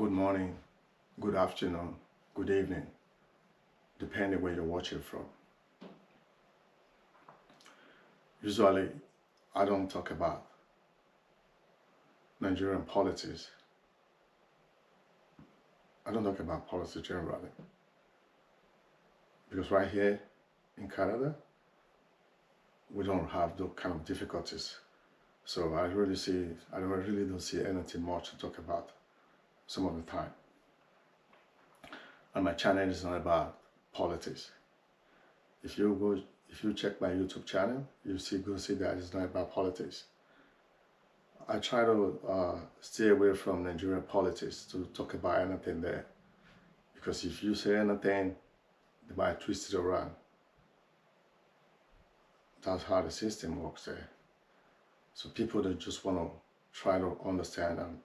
good morning, good afternoon, good evening, depending where you're watching from. Usually, I don't talk about Nigerian politics. I don't talk about politics generally. Because right here in Canada, we don't have those kind of difficulties. So I really don't see anything much to talk about some of the time. And my channel is not about politics. If you check my YouTube channel, you go see that it's not about politics. I try to stay away from Nigerian politics to talk about anything there. Because if you say anything, they might twist it around. That's how the system works there. So people that just want to try to understand and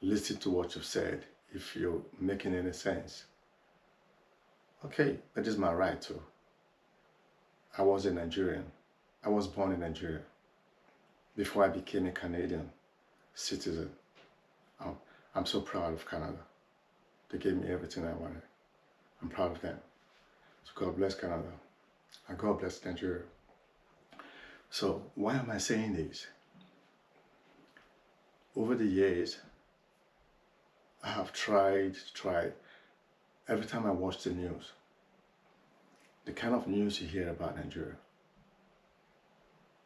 listen to what you've said, if you're making any sense. Okay, that is my right too. I was a Nigerian. I was born in Nigeria before I became a Canadian citizen. I'm so proud of Canada. They gave me everything I wanted. I'm proud of them. So God bless Canada and God bless Nigeria. So why am I saying this? Over the years, I have tried. Every time I watch the news, the kind of news you hear about Nigeria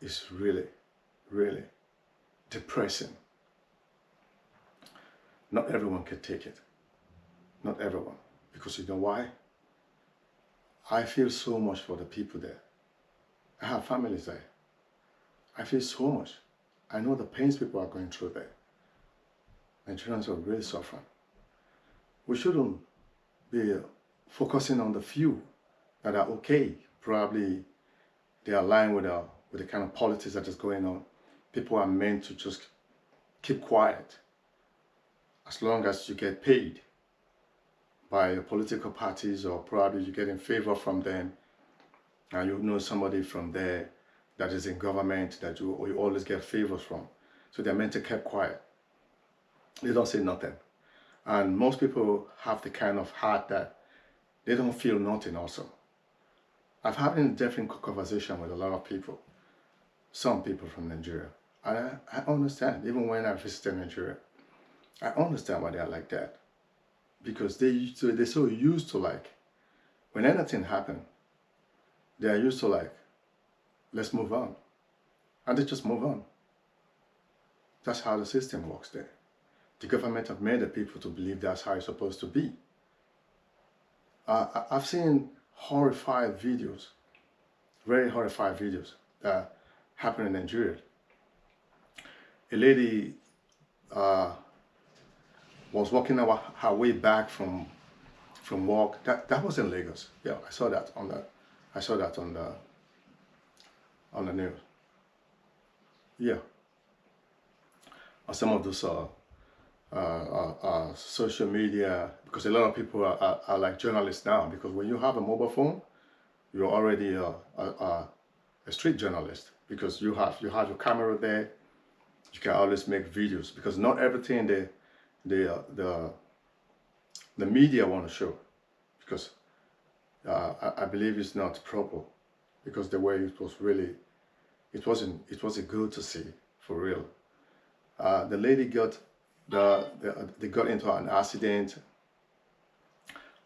is really, really depressing. Not everyone can take it. Not everyone. Because you know why? I feel so much for the people there. I have families there. I feel so much. I know the pains people are going through there. Nigerians are really suffering. We shouldn't be focusing on the few that are okay. Probably they are aligned with the kind of politics that is going on. People are meant to just keep quiet as long as you get paid by your political parties, or probably you get in favor from them and you know somebody from there that is in government that you always get favors from. So they're meant to keep quiet. They don't say nothing. And most people have the kind of heart that they don't feel nothing also. I've had a different conversation with a lot of people, some people from Nigeria. And I understand, even when I visited Nigeria, I understand why they are like that. Because they're so used to, like, when anything happens, they are used to, like, let's move on. And they just move on. That's how the system works there. The government have made the people to believe that's how it's supposed to be. I've seen horrified videos, very horrified videos that happen in Nigeria. A lady was walking her way back from work. That was in Lagos. Yeah, I saw that on the news. Yeah. Some of those social media, because a lot of people are like journalists now, because when you have a mobile phone, you're already a street journalist, because you have your camera there. You can always make videos, because not everything the media want to show, because I believe it's not proper, because the way it was really, it wasn't good to see, for real. The lady they got into an accident,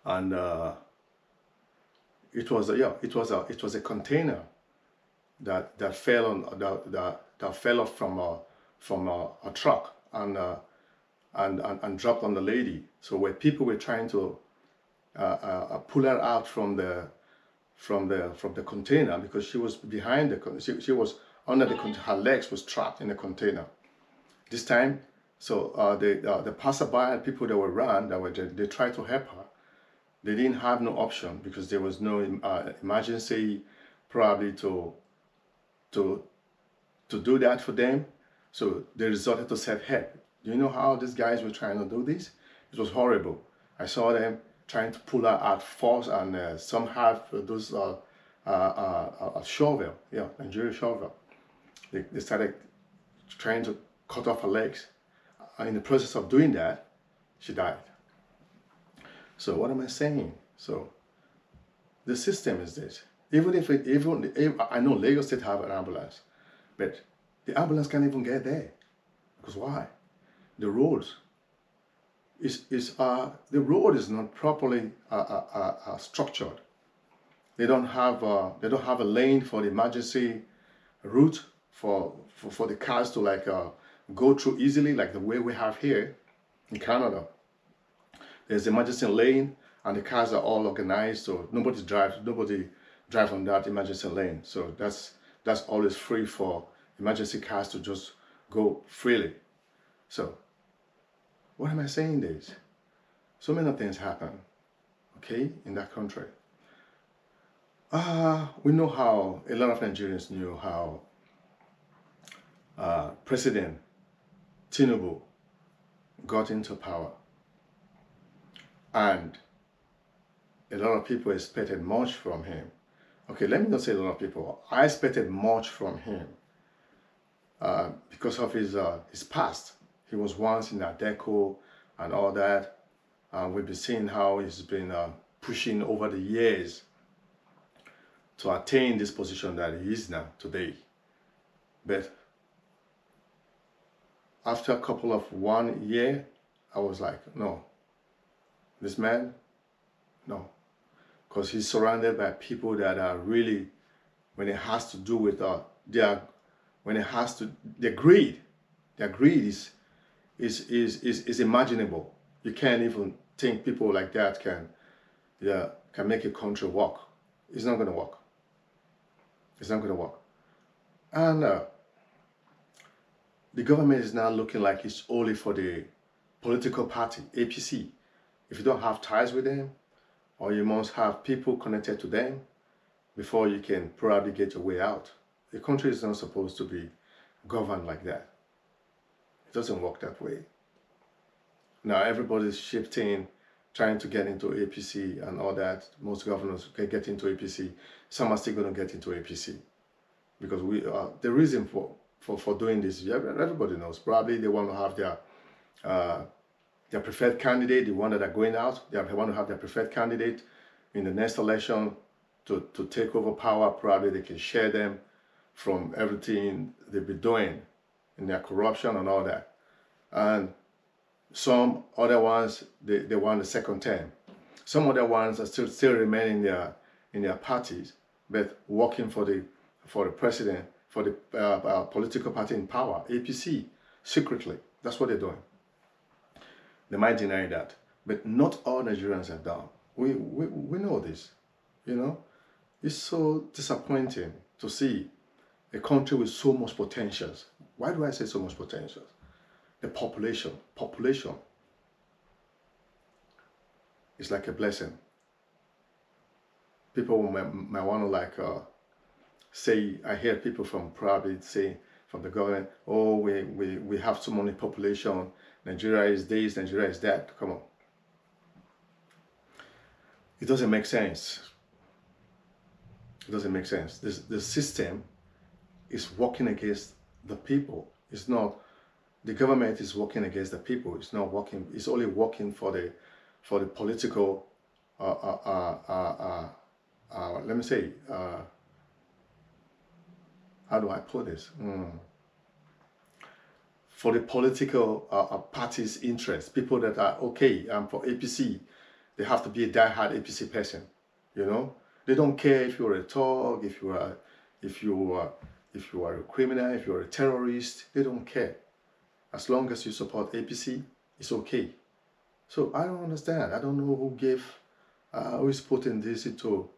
and it was a container that fell on that fell off from a truck and dropped on the lady. So where people were trying to pull her out from the container, because she was behind she was under the container. Her legs was trapped in the container. This time, so the passerby and people that were around, they tried to help her. They didn't have no option, because there was no emergency probably to do that for them. So they resorted to self-help. Do you know how these guys were trying to do this? It was horrible. I saw them trying to pull her out force, and some have those a shovel, yeah, Nigerian shovel. They started trying to cut off her legs. In the process of doing that, she died. So what am I saying? So the system is this. Even if I know Lagos State have an ambulance, but the ambulance can't even get there. Because why? The roads the road is not properly structured. They don't have a lane for the emergency route for the cars to go through easily, like the way we have here in Canada. There's emergency lane, and the cars are all organized, so nobody drive on that emergency lane. So that's always free for emergency cars to just go freely. So what am I saying this? So many things happen, okay, in that country. We know how, a lot of Nigerians knew how President Tinubu got into power. And a lot of people expected much from him. Okay, let me not say a lot of people. I expected much from him because of his past. He was once in Adeco and all that. We've been seeing how he's been pushing over the years to attain this position that he is now today. But after a couple of 1 year, I was like, no, this man, no. Because he's surrounded by people that are really, when it has to do with their greed is imaginable. You can't even think people like that can make a country work. It's not going to work. It's not going to work. And the government is now looking like it's only for the political party, APC. If you don't have ties with them, or you must have people connected to them before you can probably get your way out. The country is not supposed to be governed like that. It doesn't work that way. Now everybody's shifting, trying to get into APC and all that. Most governors can get into APC. Some are still going to get into APC. Because the reason for doing this, everybody knows. Probably they want to have their preferred candidate, the one that are going out. They want to have their preferred candidate in the next election to take over power. Probably they can share them from everything they've been doing in their corruption and all that. And some other ones, they want the second term. Some other ones are still remaining in their parties, but working for the president, for the political party in power, APC, secretly. That's what they're doing. They might deny that, but not all Nigerians are down. We know this, you know. It's so disappointing to see a country with so much potential. Why do I say so much potential? The population is like a blessing. People might want to say, I hear people probably say from the government, oh, we have so many population, Nigeria is this, Nigeria is that. Come on. It doesn't make sense. It doesn't make sense. The system is working against the people. It's not, the government is working against the people. It's not working, it's only working for the political, let me say, how do I put this? For the political party's interest, people that are okay for APC, they have to be a diehard APC person. You know, they don't care if you're a thug, if you are a criminal, if you're a terrorist. They don't care. As long as you support APC, it's okay. So I don't understand. I don't know who is putting this into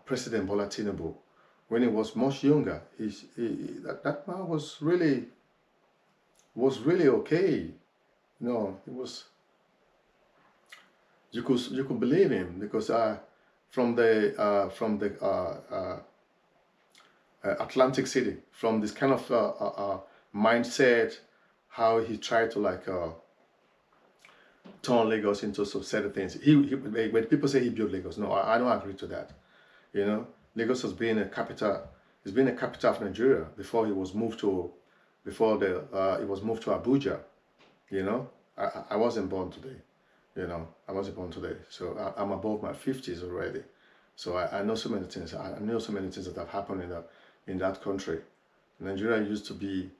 President Bola Tinubu. When he was much younger, that man was really okay. No, it was. You could believe him because from the Atlantic City, from this kind of mindset, how he tried to turn Lagos into some certain things. When people say he built Lagos, no, I don't agree to that. You know, Lagos has been a capital. It's been a capital of Nigeria before it was moved to, it was moved to Abuja. You know, I wasn't born today, You know, I wasn't born today. So I'm above my 50s already. So I know so many things. I know so many things that have happened in that country. Nigeria used to be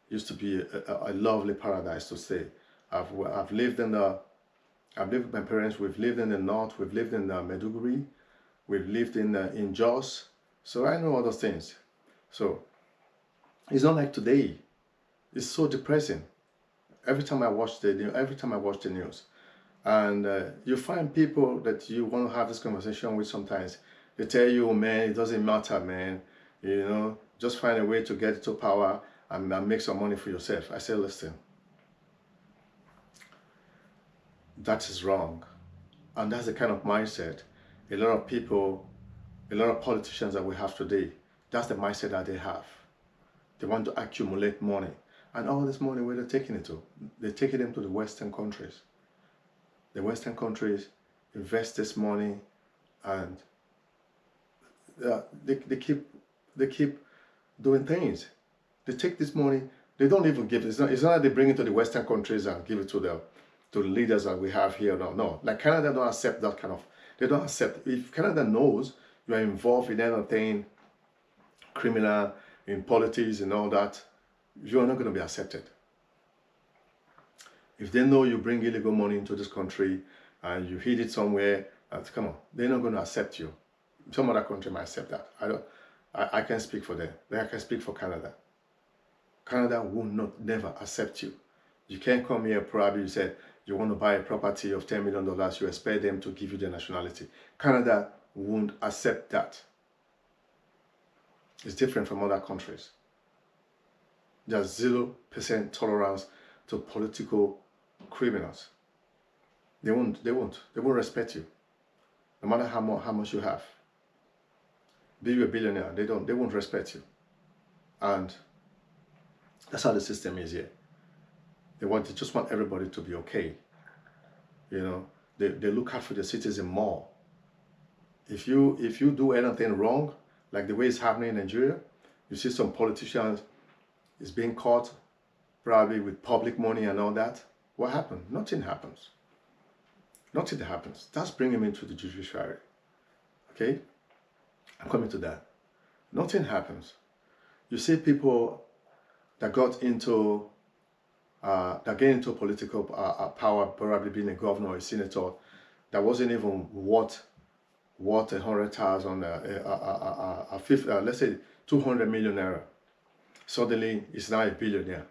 a lovely paradise to stay. I've lived in the I've lived with my parents. We've lived in the north. We've lived in Meduguri. We've lived in Jos. So I know all those things. So it's not like today. It's so depressing. Every time I watch the news, and you find people that you want to have this conversation with. Sometimes they tell you, man, it doesn't matter, man. You know, just find a way to get to power and make some money for yourself. I say, listen, that is wrong. And that's the kind of mindset a lot of people, a lot of politicians that we have today, that's the mindset that they have. They want to accumulate money. And all this money, where they're taking it to? They're taking them to the Western countries. The Western countries invest this money, and they keep doing things. They take this money, they don't even give it. It's not like they bring it to the Western countries and give it to the leaders that we have here. No. Like Canada don't accept that kind of, they don't accept. If Canada knows you are involved in anything criminal, in politics and all that, you are not going to be accepted. If they know you bring illegal money into this country and you hid it somewhere, come on, they're not going to accept you. Some other country might accept that. I can speak for them. I can speak for Canada. Canada will never accept you. You can't come here, probably you said you want to buy a property of $10 million, you expect them to give you the nationality. Canada won't accept that. It's different from other countries. There's 0% tolerance to political criminals. They won't respect you, no matter how much you have. Be you a billionaire, they won't respect you. And that's how the system is here. They just want everybody to be okay. You know, they look out for the citizen more. If you do anything wrong, like the way it's happening in Nigeria, you see some politicians is being caught, probably with public money and all that. What happened? Nothing happens. Nothing happens. That's bringing him into the judiciary. Okay? I'm coming to that. Nothing happens. You see people that got into political power, probably being a governor or a senator, that wasn't even worth 100,000, let's say 200 million naira. Suddenly, it's now a billionaire.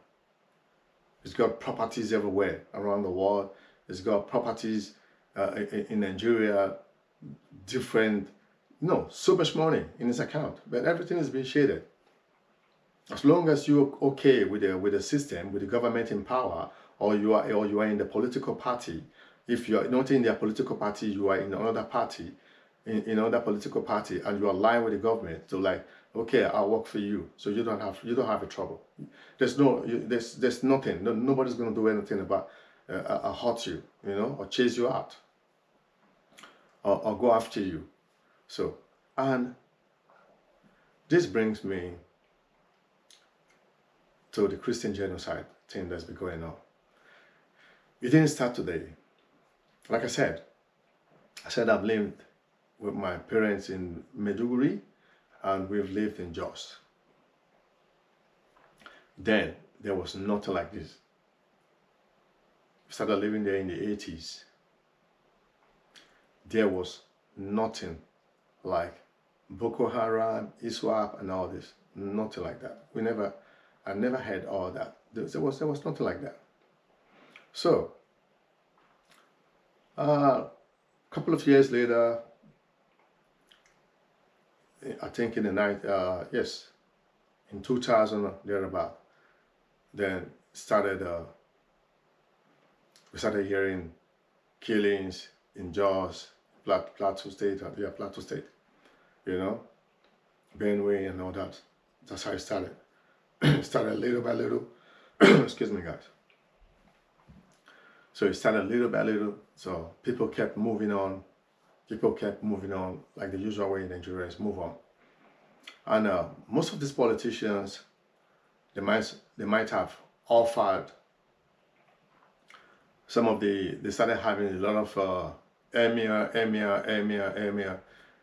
It's got properties everywhere around the world. It's got properties in Nigeria, different, so much money in his account, but everything is being shaded. As long as you're okay with the system, with the government in power, or you are in the political party. If you are not in their political party, you are in another party, in another political party, and you align with the government. So like, okay, I'll work for you, so you don't have a trouble. There's nothing. Nobody's going to do anything about hurt you, or chase you out, or go after you. So, and this brings me to the Christian genocide thing that's been going on. It didn't start today. Like I said I've lived with my parents in Meduguri, and we've lived in Jos. Then there was nothing like this. We started living there in the 80s. There was nothing like Boko Haram, ISWAP, and all this. Nothing like that. I never had all that. There was nothing like that. So, a couple of years later, I think in the in 2000 thereabout, then we started hearing killings in Jos, Plateau State, Benue and all that. That's how it started. It started little by little. Excuse me, guys. So it started little by little. So people kept moving on. Like the usual way in Nigeria is move on. And most of these politicians, they might have offered they started having a lot of emir,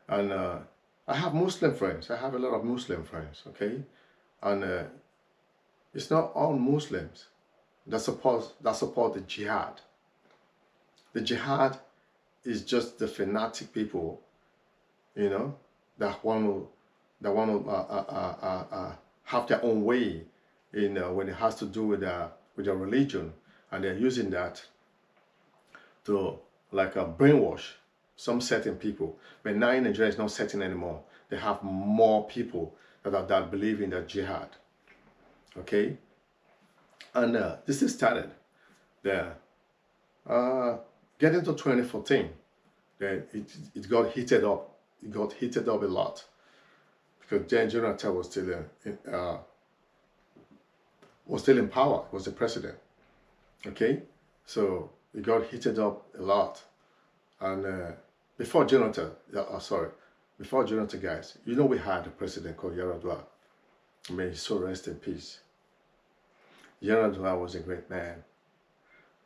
and I have Muslim friends. I have a lot of Muslim friends, okay, and it's not all Muslims that support the jihad. The jihad is just the fanatic people, you know, that want to have their own way in when it has to do with their religion, and they're using that to like brainwash some certain people. But now in Nigeria, it's not certain anymore. They have more people that believe in the jihad. Okay, and this is started there. Getting to 2014, then it got heated up. It got heated up a lot because then Jonathan was still in power. Was the president. Okay, so it got heated up a lot, and before Jonathan, guys, you know we had a president called Yaradua. May his soul rest in peace. Yaradua was a great man.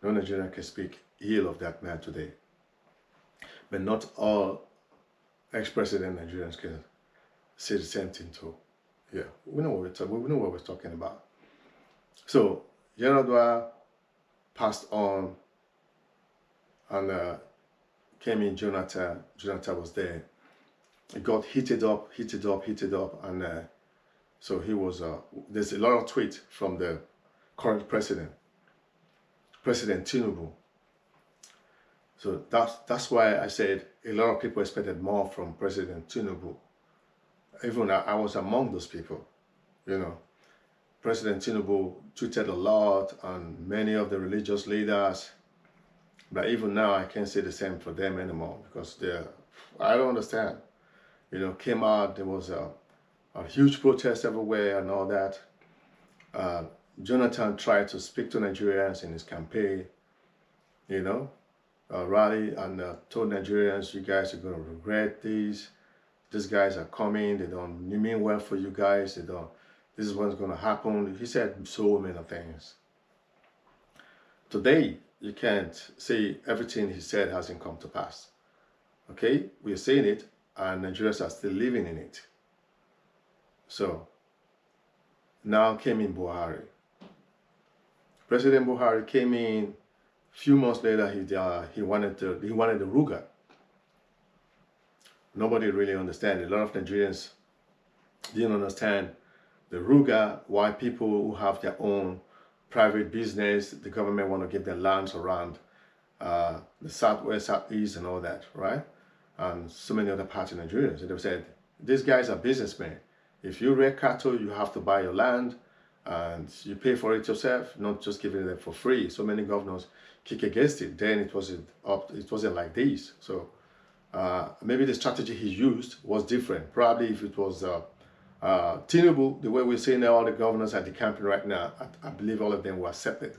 No Nigerian can speak ill of that man today. But not all ex-president Nigerians can say the same thing too. Yeah, we know what we're talking about. So Yaradua passed on, and came in Jonathan. Jonathan was there. It got heated up, and so he was. There's a lot of tweets from the current president, President Tinubu. So that's why I said a lot of people expected more from President Tinubu. Even I was among those people, you know. President Tinubu tweeted a lot on many of the religious leaders, but even now I can't say the same for them anymore because I don't understand. You know, came out, there was a huge protest everywhere and all that. Jonathan tried to speak to Nigerians in his campaign, you know, rally, and told Nigerians, you guys are going to regret this. These guys are coming, they don't mean well for you guys, this is what's going to happen. He said so many things. Today, you can't say everything he said hasn't come to pass. Okay, we are saying it, and Nigerians are still living in it. So, now came in Buhari. President Buhari came in. Few months later, he wanted the Ruga. Nobody really understand. A lot of Nigerians didn't understand the Ruga. Why people who have their own private business, the government want to give them lands around the southwest, southeast, and all that, right? And so many other parts of Nigeria. So they said, these guys are businessmen. If you rear cattle, you have to buy your land, and you pay for it yourself, not just giving them for free. So many governors kick against it. Then it wasn't like this. So maybe the strategy he used was different. Probably if it was Tinubu, the way we're seeing all the governors at the campaign right now, I believe all of them will accept it.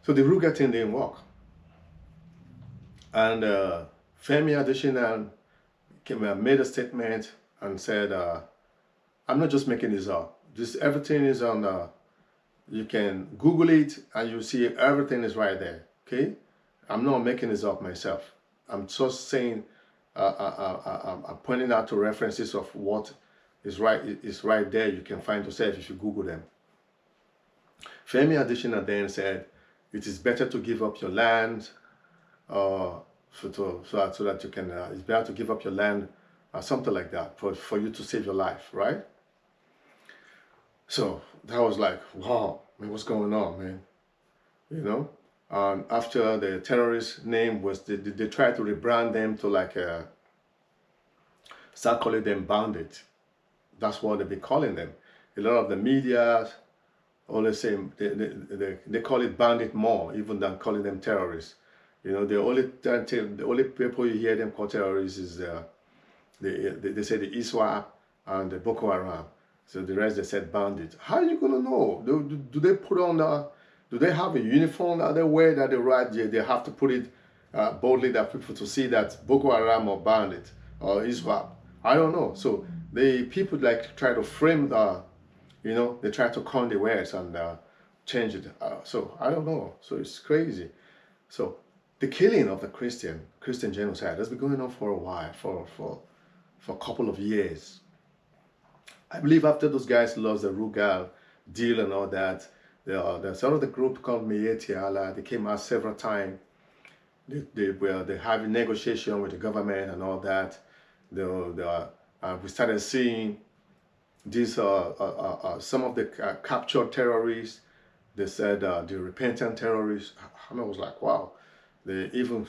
So the Ruga thing didn't work. And Femi Adesina made a statement and said, I'm not just making this up. Everything is on, you can Google it and you see everything is right there, okay? I'm not making this up myself. I'm just saying, I'm pointing out to references of what is right there. You can find yourself if you Google them. Femi Adesina then said, it is better to give up your land, so that you can, it's better to give up your land, something like that, for you to save your life, right? So that was like, wow, man, what's going on, man? You know? After the terrorist name was, they tried to rebrand them to like, start calling them bandits. That's what they've been calling them. A lot of the media always say, they call it bandit more, even than calling them terrorists. You know, the only people you hear them call terrorists is, they say the ISWAP and the Boko Haram. So the rest, they said bandits. How are you going to know? Do they put on do they have a uniform that they wear that they write? They have to put it boldly that people to see that Boko Haram or bandit or ISWAP. I don't know. So the people like try to frame you know, they try to coin the words and change it. So I don't know. So it's crazy. So the killing of the Christian genocide has been going on for a while, for a couple of years. I believe after those guys lost the Rugal deal and all that, there's sort of the group called Mietiala. They came out several times. They having negotiation with the government and all that. We started seeing these some of the captured terrorists. They said the repentant terrorists. I was like, wow. They even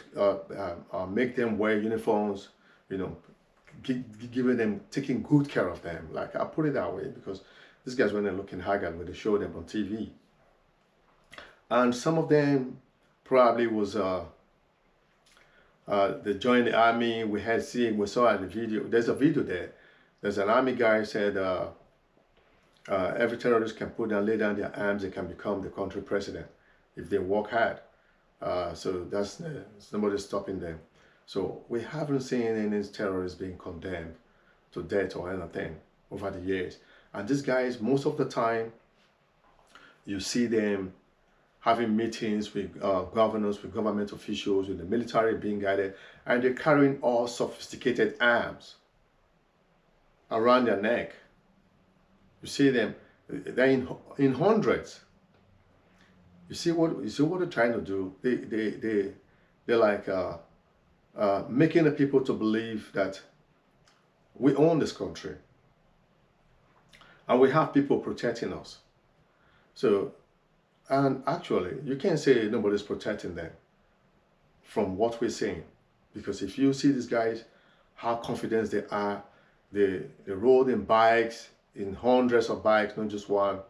make them wear uniforms, you know, giving them, taking good care of them. Like, I put it that way because these guys when they're looking haggard when they show them on TV. And some of them probably was they joined the army. We saw the video. There's a video there. There's an army guy said every terrorist can lay down their arms. They can become the country president if they work hard. So that's nobody stopping them. So we haven't seen any terrorists being condemned to death or anything over the years. And these guys, most of the time, you see them having meetings with governors, with government officials, with the military being guided, and they're carrying all sophisticated arms around their neck. You see them, they're in hundreds. You see what they're trying to do? They're like making the people to believe that we own this country and we have people protecting us. So, and actually, you can't say nobody's protecting them from what we're seeing, because if you see these guys, how confident they are, they rode in bikes, in hundreds of bikes, not just one,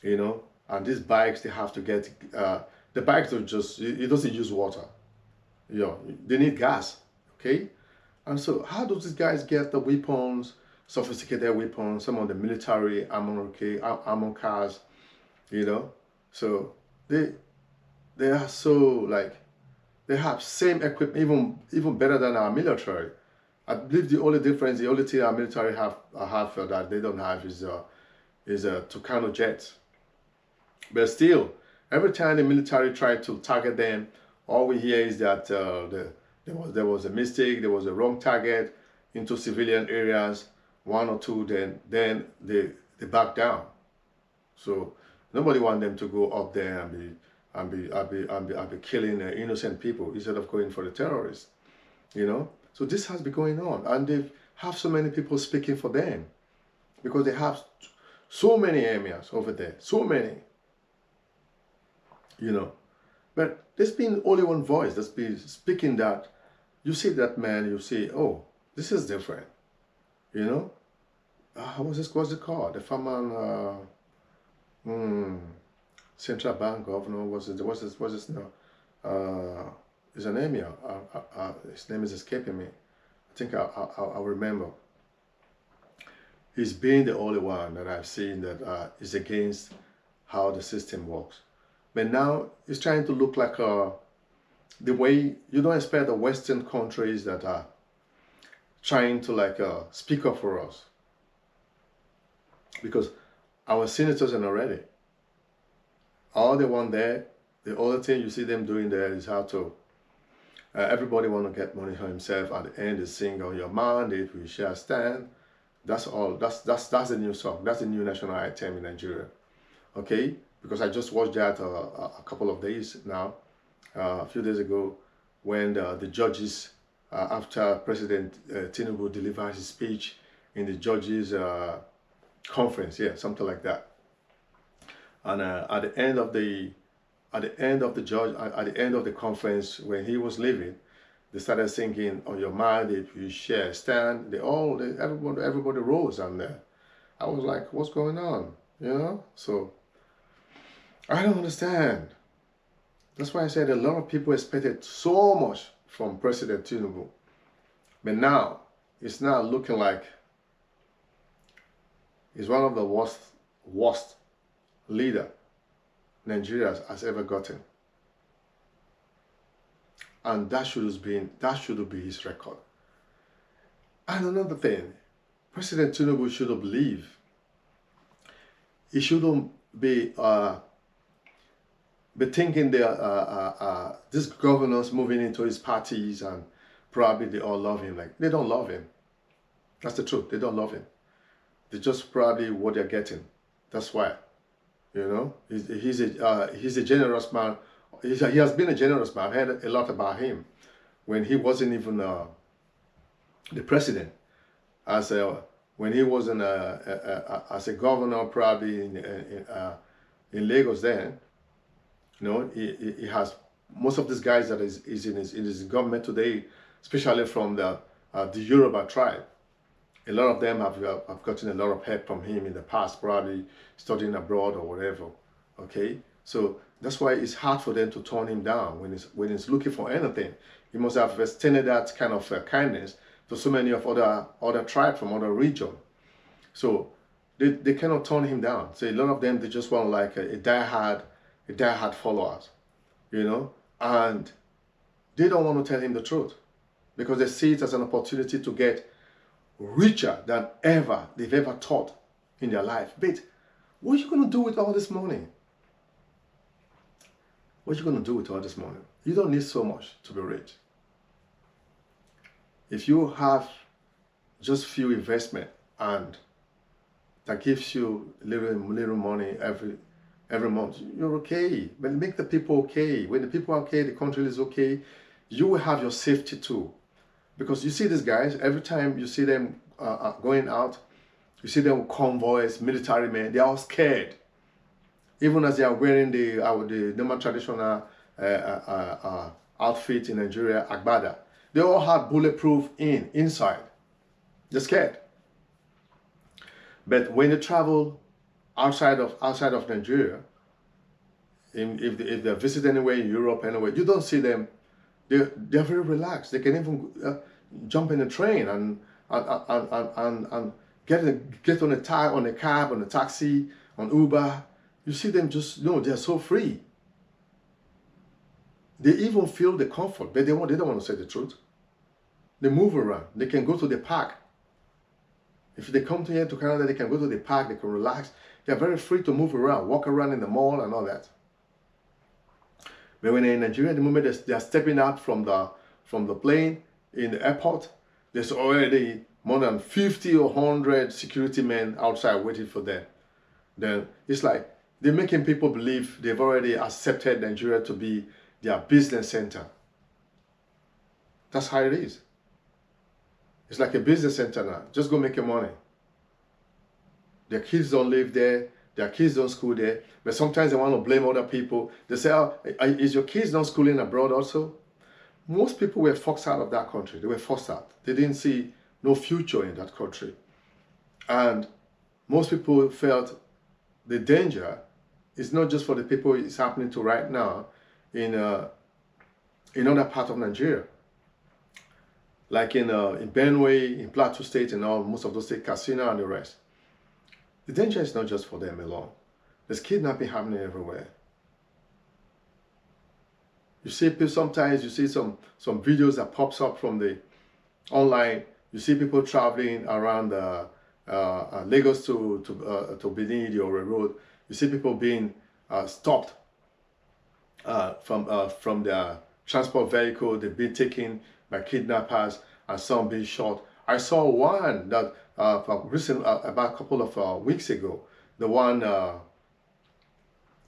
you know. And these bikes, they have to get, the bikes don't just, it doesn't use water. You know, they need gas, okay? And so how do these guys get the weapons, sophisticated weapons, some of the military armor cars, you know? So they are so, like, they have same equipment, even better than our military. I believe the only difference, the only thing our military have that they don't have is Kanu jets. But still, every time the military tried to target them, all we hear is that there was a mistake, there was a wrong target into civilian areas, one or two, then they back down. So nobody want them to go up there and be killing innocent people instead of going for the terrorists, you know. So this has been going on, and they have so many people speaking for them because they have so many emirs over there, so many, you know. But there's been only one voice that's been speaking that. You see that man, you see, oh, this is different, you know. What's it called? The former central bank governor, what's his name? Is an emir. His name is escaping me. I think I'll remember. He's been the only one that I've seen that is against how the system works. But now it's trying to look like the way you don't expect the Western countries that are trying to like speak up for us. Because our senators are not ready. All they want there, the only thing you see them doing there is how to, everybody want to get money for himself. At the end, they sing on your mind, if we shall stand. That's all. That's the new song. That's the new national item in Nigeria. Okay? Because I just watched that a couple of days now, a few days ago, when the judges, after President Tinubu delivered his speech in the judges' conference, yeah, something like that. And at the end of the conference, when he was leaving, they started singing "On Your Mind, If You Share Stand." Everybody rose, and I was like, "What's going on?" You know. So I don't understand. That's why I said a lot of people expected so much from President Tinubu, but now it's now looking like he's one of the worst leader Nigeria has ever gotten. And that should be his record. And another thing, President Tinubu should believe he shouldn't be be thinking this governor's moving into his parties and probably they all love him. Like, they don't love him. That's the truth. They don't love him. They just probably what they're getting. That's why. You know, he's a generous man. He has been a generous man. I've heard a lot about him when he wasn't even the president. When he wasn't as a governor, probably in Lagos then. You know, he has most of these guys that is in his government today, especially from the Yoruba tribe. A lot of them have gotten a lot of help from him in the past, probably studying abroad or whatever. Okay, so that's why it's hard for them to turn him down when he's looking for anything. He must have extended that kind of kindness to so many of other tribes from other regions. So they cannot turn him down. So a lot of them, they just want like a diehard followers, you know, and they don't want to tell him the truth because they see it as an opportunity to get richer than ever they've ever thought in their life. But what are you going to do with all this money? What are you going to do with all this money? You don't need so much to be rich. If you have just few investment and that gives you little money every month, you're okay. But make the people okay. When the people are okay, the country is okay. You will have your safety too. Because you see these guys, every time you see them going out, you see them with convoys, military men, they're all scared. Even as they are wearing the normal traditional outfit in Nigeria, Agbada, they all have bulletproof inside. They're scared. But when they travel outside of Nigeria, if they're visiting anywhere in Europe, anywhere, you don't see them. They're very relaxed. They can even jump in a train and get on a cab, on a taxi, on Uber. You see them just, they're so free. They even feel the comfort, but they don't want to say the truth. They move around. They can go to the park. If they come here to Canada, they can go to the park. They can relax. They're very free to move around, walk around in the mall and all that. But when they're in Nigeria, the moment they're stepping out from the plane in the airport, there's already more than 50 or 100 security men outside waiting for them. Then it's like they're making people believe they've already accepted Nigeria to be their business center. That's how it is. It's like a business center now. Just go make your money. Their kids don't live there. Their kids don't school there. But sometimes they want to blame other people. They say, oh, is your kids not schooling abroad also? Most people were forced out of that country. They were forced out. They didn't see no future in that country. And most people felt the danger is not just for the people it's happening to right now in other parts of Nigeria. Like in Benue, in Plateau State and all, most of those states, Katsina and the rest. The danger is not just for them alone. There's kidnapping happening everywhere. You see, sometimes you see some videos that pops up from the online. You see people traveling around Lagos to Benin, the Ore Road. You see people being stopped from their transport vehicle. They've been taken by kidnappers and some being shot. I saw one that about a couple of weeks ago. The one, what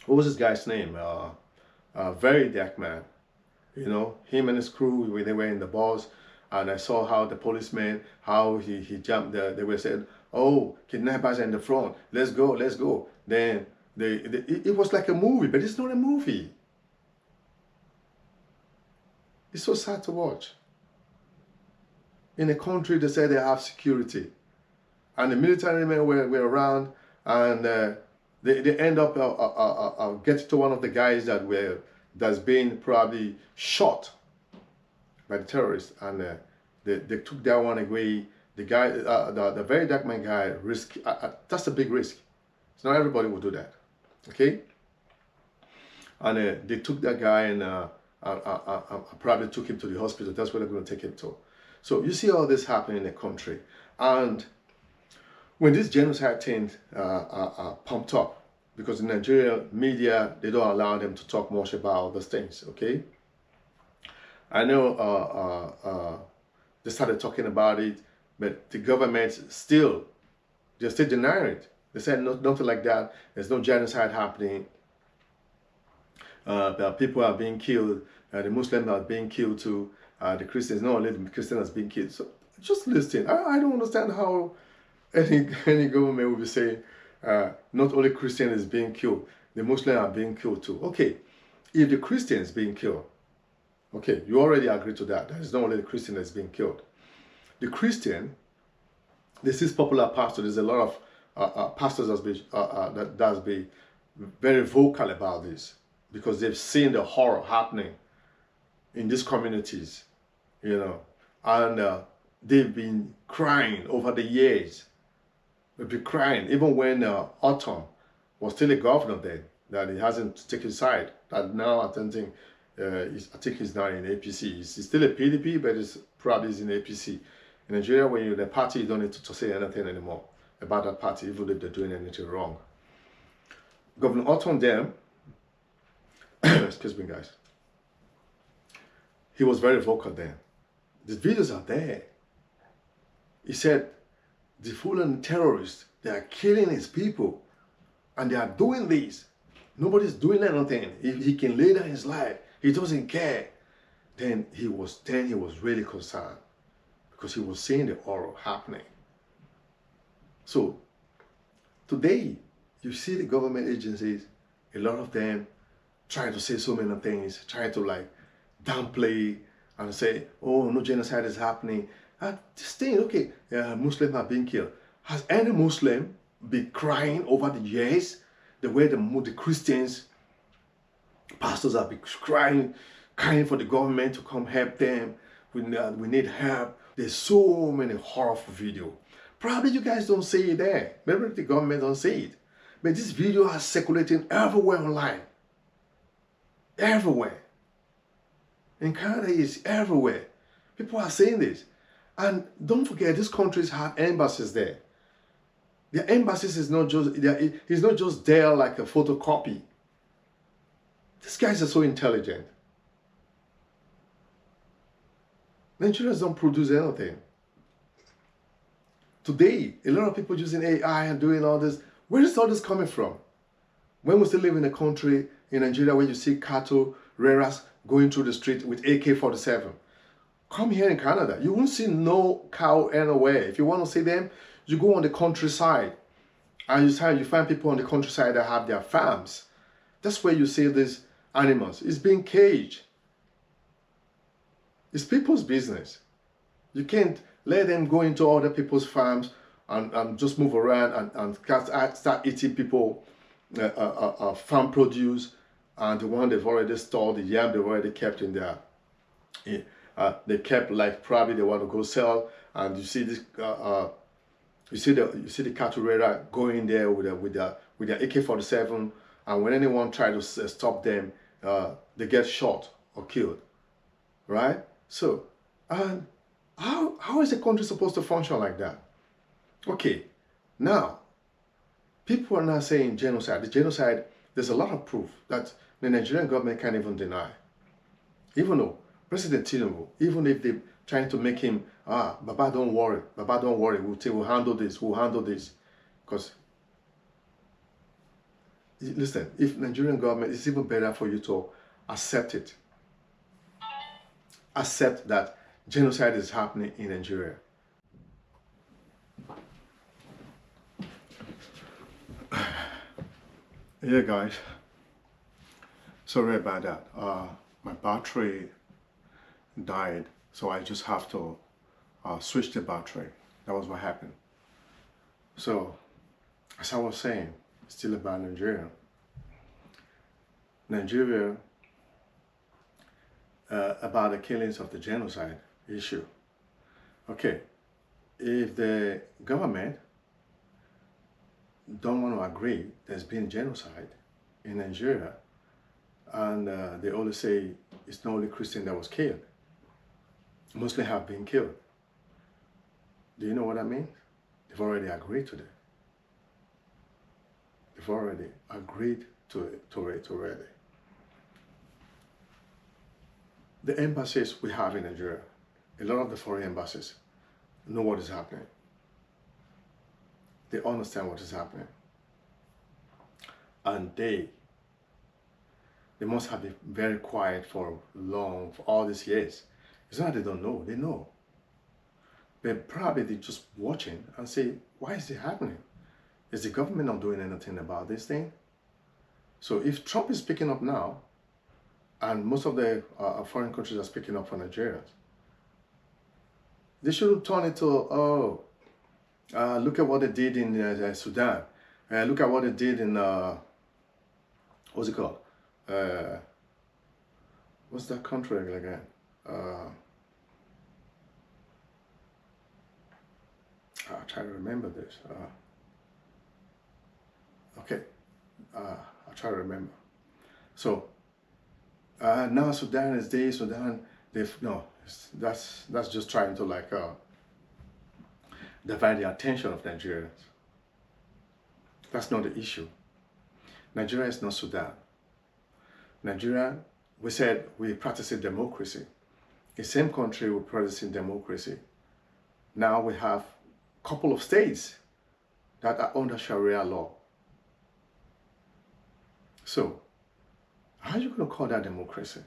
was this guy's name? Very dark man. You know, him and his crew, when they were in the bus, and I saw how the policeman, how he jumped there. They were saying, oh, kidnappers are in the front. Let's go, let's go. Then it was like a movie, but it's not a movie. It's so sad to watch. In a country, they say they have security. And the military men were around, and they end up getting to one of the guys that's been probably shot by the terrorists, and they took that one away. The guy, the very dark man guy, that's a big risk. So not everybody will do that, okay? And they took that guy and probably took him to the hospital. That's where they're going to take him to. So you see all this happening in the country, and when this genocide thing pumped up, because in Nigeria media, they don't allow them to talk much about those things, okay? I know they started talking about it, but the government still, they're still denying it. They said nothing like that. There's no genocide happening. That people are being killed. The Muslims are being killed too. The Christians, not only the Christians are being killed. So just listen. I don't understand how any government will be saying not only Christian is being killed, the Muslims are being killed too. Okay, if the Christian is being killed, okay, you already agree to that. That is not only the Christian that's being killed. The Christian, this is popular pastor. There's a lot of pastors that's been very vocal about this because they've seen the horror happening in these communities, you know, and they've been crying over the years. They've been crying even when Autumn was still a governor then, that he hasn't taken side. That now I don't think I think he's now in APC. He's still a PDP, but he's probably in APC. In Nigeria, when you're in a party, you don't need to say anything anymore about that party, even if they're doing anything wrong. Governor Autumn then, excuse me guys, he was very vocal then. The videos are there. He said, the Fulani terrorists, they are killing his people and they are doing this. Nobody's doing anything. If he can lay down his life, he doesn't care. Then he was really concerned because he was seeing the horror happening. So today, you see the government agencies, a lot of them trying to say so many things, trying to like downplay and say, oh, no genocide is happening. And this thing, okay, Muslims are being killed. Has any Muslim been crying over the years the way the Christians, pastors have been crying for the government to come help them? We need help. There's so many horrible videos. Probably you guys don't see it there. Maybe the government don't see it. But this video is circulating everywhere online. Everywhere. In Canada, it's everywhere. People are saying this. And don't forget, these countries have embassies there. Their embassies is not just, it's not just there like a photocopy. These guys are so intelligent. Nigerians don't produce anything. Today, a lot of people using AI and doing all this. Where is all this coming from? When we still live in a country in Nigeria where you see cattle rearers going through the street with AK-47. Come here in Canada, you won't see no cow anywhere. If you want to see them, you go on the countryside and you find people on the countryside that have their farms. That's where you see these animals. It's being caged. It's people's business. You can't let them go into other people's farms and just move around and start eating people farm produce and the one they've already stored, the yam they've already kept in there. They kept like probably they want to go sell, and you see this you see the cattle raider going there with their AK-47, and when anyone tries to stop them, they get shot or killed, right? So how is a country supposed to function like that? Okay, now people are now saying genocide. The genocide, there's a lot of proof that the Nigerian government can't even deny. Even though President Tinubu, even if they're trying to make him, Baba, don't worry, we'll handle this. Because, listen, if Nigerian government, it's even better for you to accept it. Accept that genocide is happening in Nigeria. Yeah, guys. Sorry about that. My battery died, so I just have to switch the battery. That was what happened. So, as I was saying, still about Nigeria. About the killings of the genocide issue. Okay, if the government don't want to agree there's been genocide in Nigeria, and they always say it's not only Christian that was killed, Muslims have been killed. Do you know what I mean? They've already agreed to that. have already agreed to it already. The embassies we have in Nigeria, a lot of the foreign embassies know what is happening. They understand what is happening. And they must have been very quiet for all these years. It's not that they don't know, they know. But probably they're just watching and say, why is it happening? Is the government not doing anything about this thing? So if Trump is speaking up now, and most of the foreign countries are speaking up for Nigerians, they should turn it to, look at what they did in Sudan. Look at what they did in, what's it called? What's that country again? I'll try to remember this. Okay, I'll try to remember. So now Sudan is there. Sudan, that's just trying to like divide the attention of Nigerians. That's not the issue. Nigeria is not Sudan. Nigeria, we said we practice democracy. The same country we practice democracy. Now we have a couple of states that are under Sharia law. So, how are you going to call that democracy?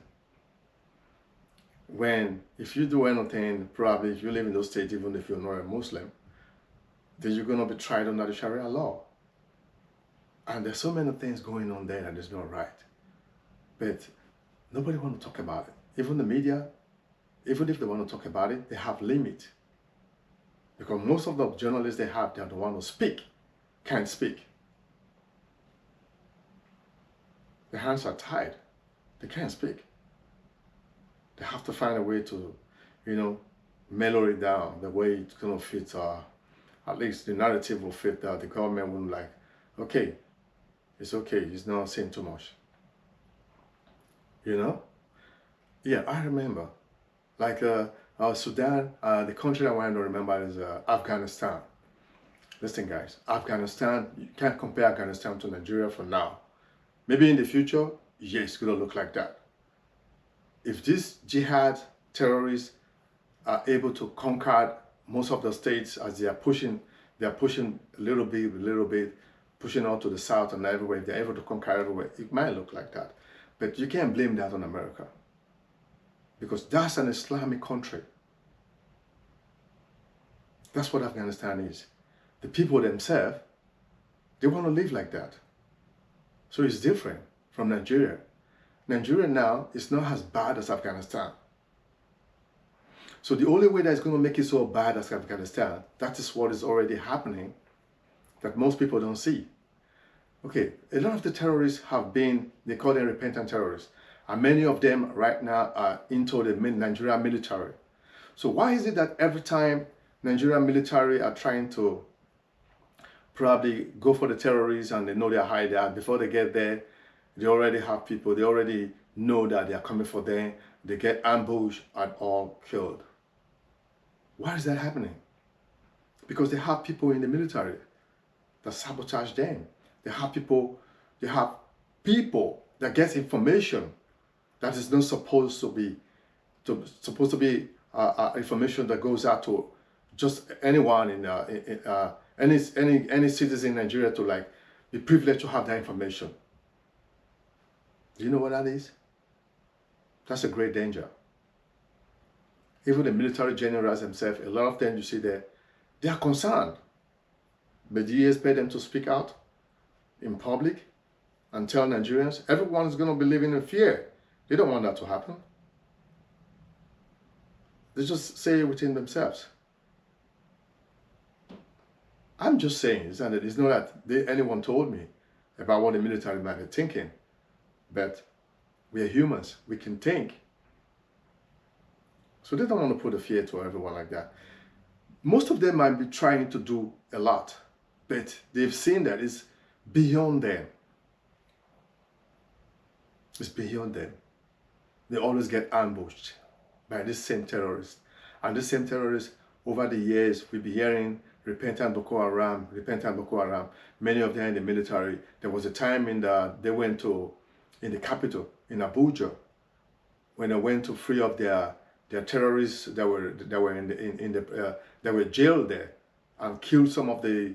When, if you do anything, probably if you live in those states, even if you're not a Muslim, then you're going to be tried under the Sharia law. And there's so many things going on there that is not right. But nobody wants to talk about it. Even the media, even if they want to talk about it, they have limit. Because most of the journalists they have, they are the ones who speak, can't speak. Their hands are tied. They can't speak. They have to find a way to, mellow it down the way it's going to fit, at least the narrative will fit the government will like, okay, it's okay, he's not saying too much. Yeah, I remember. Like Sudan, the country I want to remember is Afghanistan. Listen guys, Afghanistan, you can't compare Afghanistan to Nigeria for now. Maybe in the future, yes, it's going to look like that. If these jihad terrorists are able to conquer most of the states as they are pushing a little bit, pushing out to the south and everywhere, if they're able to conquer everywhere, it might look like that. But you can't blame that on America. Because that's an Islamic country. That's what Afghanistan is. The people themselves, they want to live like that. So it's different from Nigeria. Nigeria now is not as bad as Afghanistan. So the only way that's going to make it so bad as Afghanistan, that is what is already happening that most people don't see. Okay, a lot of the terrorists have been, they call them repentant terrorists. And many of them right now are into the Nigerian military. So why is it that every time Nigerian military are trying to probably go for the terrorists and they know they're hiding there, before they get there, they already have people, they already know that they are coming for them, they get ambushed and all killed. Why is that happening? Because they have people in the military that sabotage them. They have people that get information that is not supposed to be information that goes out to just anyone in any citizen in Nigeria to like be privileged to have that information. Do you know what that is? That's a great danger. Even the military generals themselves, a lot of them you see there, they are concerned. But do you expect them to speak out in public and tell Nigerians? Everyone is going to be living in fear. They don't want that to happen. They just say it within themselves. I'm just saying, it's not that anyone told me about what the military might be thinking, but we are humans, we can think. So they don't want to put a fear to everyone like that. Most of them might be trying to do a lot, but they've seen that it's beyond them. It's beyond them. They always get ambushed by this same terrorist. And this same terrorist, over the years, we'll be hearing repentant Boko Haram, many of them in the military. There was a time they went to, in the capital, in Abuja, when they went to free up their terrorists that were that were jailed there, and killed some of the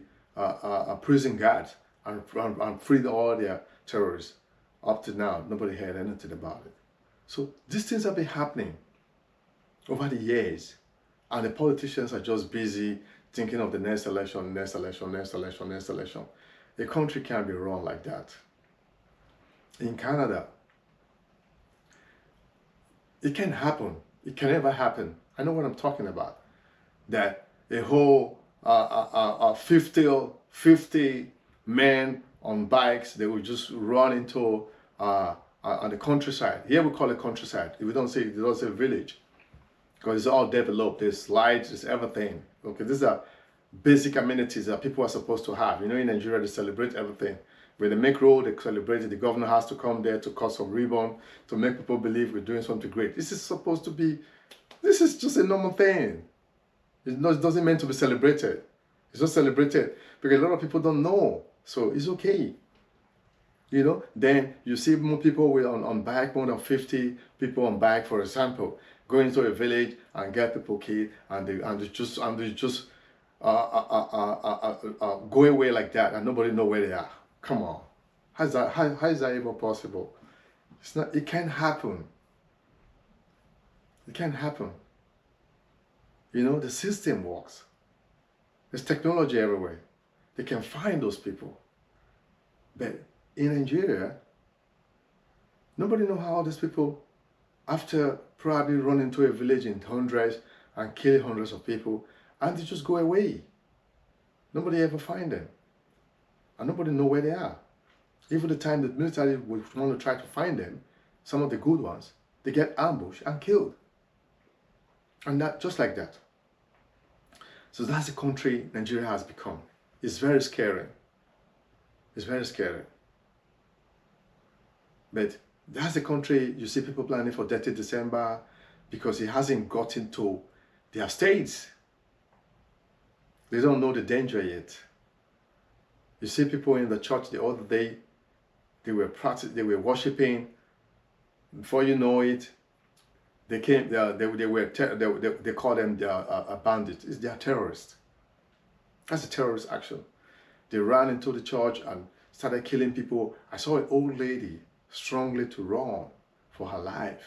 prison guards, and freed all their terrorists. Up to now, nobody heard anything about it. So these things have been happening over the years, and the politicians are just busy thinking of the next election, next election, next election, next election. A country can't be run like that. In Canada, it can happen. It can never happen. I know what I'm talking about. That a whole 50 men on bikes, they will just run into on the countryside. Here we call it countryside. We don't say village, because it's all developed. There's lights, there's everything. Okay, these are basic amenities that people are supposed to have. You know, in Nigeria, they celebrate everything. When they make road, they celebrate it. The governor has to come there to cut some ribbon to make people believe we're doing something great. This is supposed to be, this is just a normal thing. It doesn't mean to be celebrated. It's not celebrated because a lot of people don't know. So it's okay. You know, then you see more people on bike, more than 50 people on bike, for example, going to a village and get people killed, and they just go away like that, and nobody know where they are. Come on, how is that even possible? It's not. It can't happen. It can't happen. You know, the system works. There's technology everywhere. They can find those people. But in Nigeria, nobody knows how these people, after probably run into a village in hundreds and kill hundreds of people, and they just go away. Nobody ever find them. And nobody know where they are. Even the time the military would want to try to find them, some of the good ones, they get ambushed and killed. And that, just like that. So that's the country Nigeria has become. It's very scary. It's very scary. But that's the country you see people planning for 30 December because it hasn't gotten to their states. They don't know the danger yet. You see people in the church the other day, they were worshiping. Before you know it, they came. They call them bandits. They are terrorists. That's a terrorist action. They ran into the church and started killing people. I saw an old lady strongly to run for her life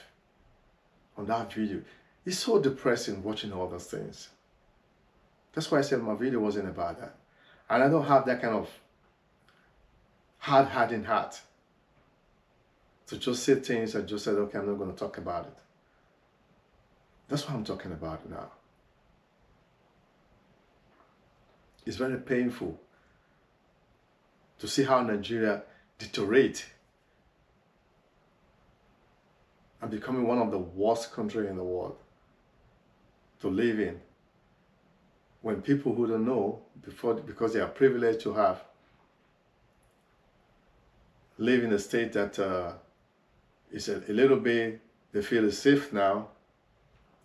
on that video. It's so depressing watching all those things. That's why I said my video wasn't about that. And I don't have that kind of hard-hardened heart to just say things and just say, okay, I'm not going to talk about it. That's what I'm talking about now. It's very painful to see how Nigeria deteriorates and becoming one of the worst countries in the world to live in. When people who don't know, because they are privileged to have, live in a state that is a little bit, they feel is safe now,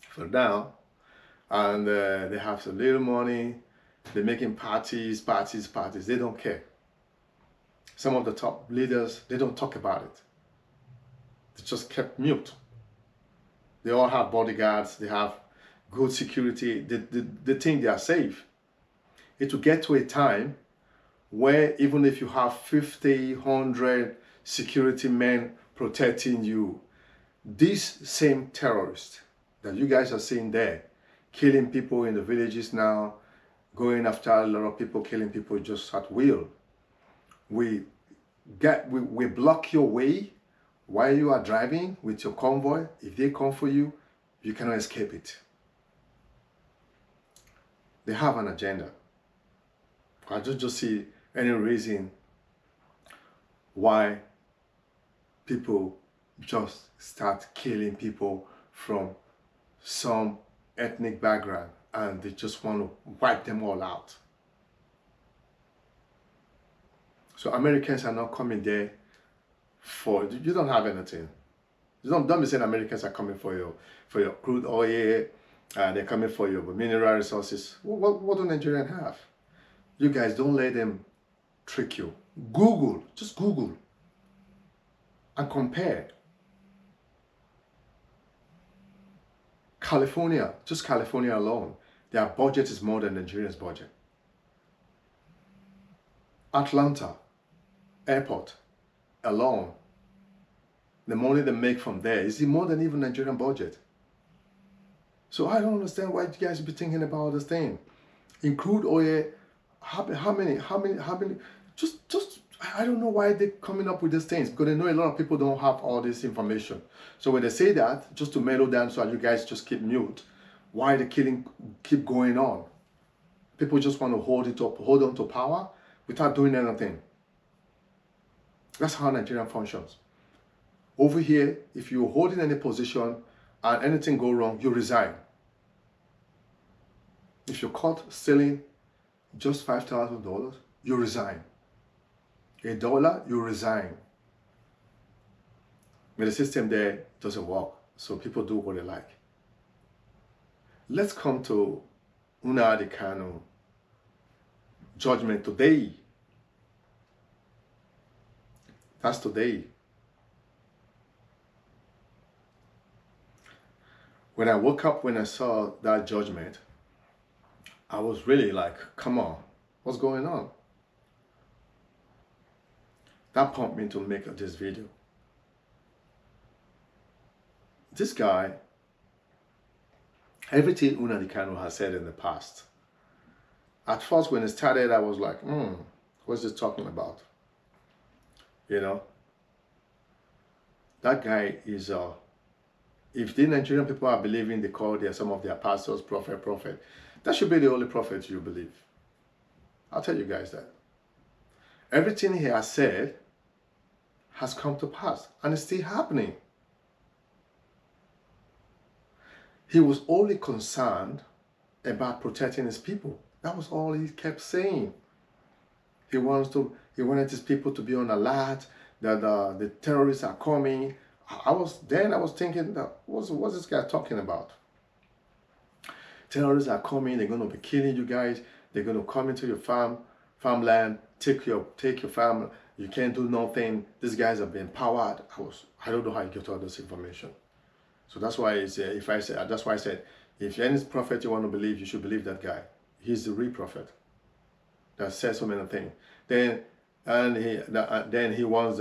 for now, and they have some little money, they're making parties, they don't care. Some of the top leaders, they don't talk about it. They just kept mute. They all have bodyguards, they have good security, they think they are safe. It will get to a time where even if you have 50, 100 security men protecting you, these same terrorists that you guys are seeing there, killing people in the villages now, going after a lot of people, killing people just at will. We block your way while you are driving with your convoy. If they come for you, you cannot escape it. They have an agenda. I don't just see any reason why people just start killing people from some ethnic background and they just want to wipe them all out. So Americans are not coming there for, you don't have anything. Don't be saying Americans are coming for your crude oil, they're coming for your mineral resources. What do Nigerians have? You guys don't let them trick you. Google, just Google and compare. California, just California alone, their budget is more than Nigeria's budget. Atlanta airport alone, the money they make from there is more than even Nigerian budget. So I don't understand why you guys be thinking about this thing. In crude oil, how many, just, I don't know why they're coming up with these things, because they know a lot of people don't have all this information. So when they say that, just to mellow down so you guys just keep mute, why the killing keep going on? People just want to hold on to power without doing anything. That's how Nigeria functions. Over here, if you're holding any position and anything go wrong, you resign. If you're caught stealing just $5,000, you resign. $1, you resign. But the system there doesn't work, so people do what they like. Let's come to Nnamdi Kanu judgment today. That's today. When I woke up, when I saw that judgment, I was really like, come on, what's going on? That prompted me to make this video. This guy, everything Nnamdi Kanu has said in the past, at first when it started, I was like, what's this talking about? You know, that guy is, if the Nigerian people are believing they call some of their pastors prophet, that should be the only prophet you believe. I'll tell you guys that. Everything he has said has come to pass, and it's still happening. He was only concerned about protecting his people. That was all he kept saying. He wanted his people to be on alert that the terrorists are coming. I was thinking, that what's this guy talking about? Terrorists are coming. They're going to be killing you guys. They're going to come into your farmland, take your farm. You can't do nothing. These guys are being empowered. I don't know how you get all this information. So that's why I said, if any prophet you want to believe, you should believe that guy. He's the real prophet that says so many things. Then he wants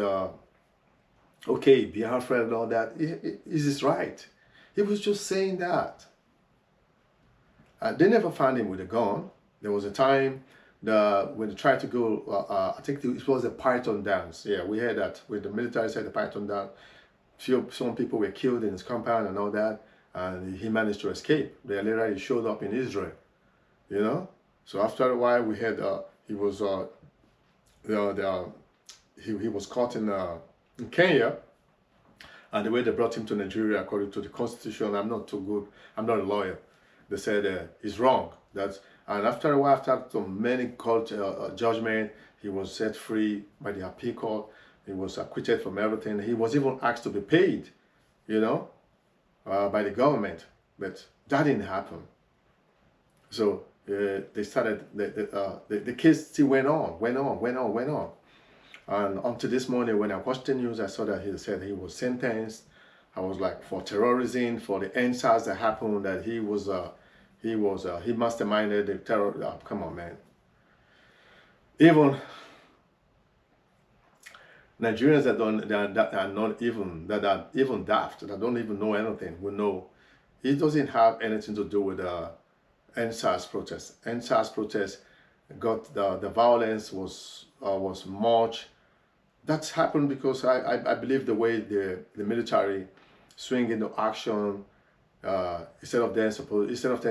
okay, Biafra and all that. Is this right? He was just saying that. They never found him with a gun. There was a time when they tried to go, I think it was a Python dance. Yeah, we heard that when the military said the Python dance. Some people were killed in his compound and all that, and he managed to escape. Then later he showed up in Israel, you know. So after a while, we heard he was he was caught in Kenya, and the way they brought him to Nigeria, according to the constitution, I'm not too good. I'm not a lawyer. They said he's wrong. And after a while, after many court judgment, he was set free by the appeal court. He was acquitted from everything. He was even asked to be paid, you know, by the government. But that didn't happen. So they started, the case still went on. And until this morning, when I watched the news, I saw that he said he was sentenced. I was like, for terrorism, for the NSAS that happened, that he masterminded the terror. Come on, man. Even Nigerians that are even daft, that don't even know anything, will know it doesn't have anything to do with NSAS protests. NSAS protests got the violence was much. That's happened because I believe the way the military swing into action, instead of them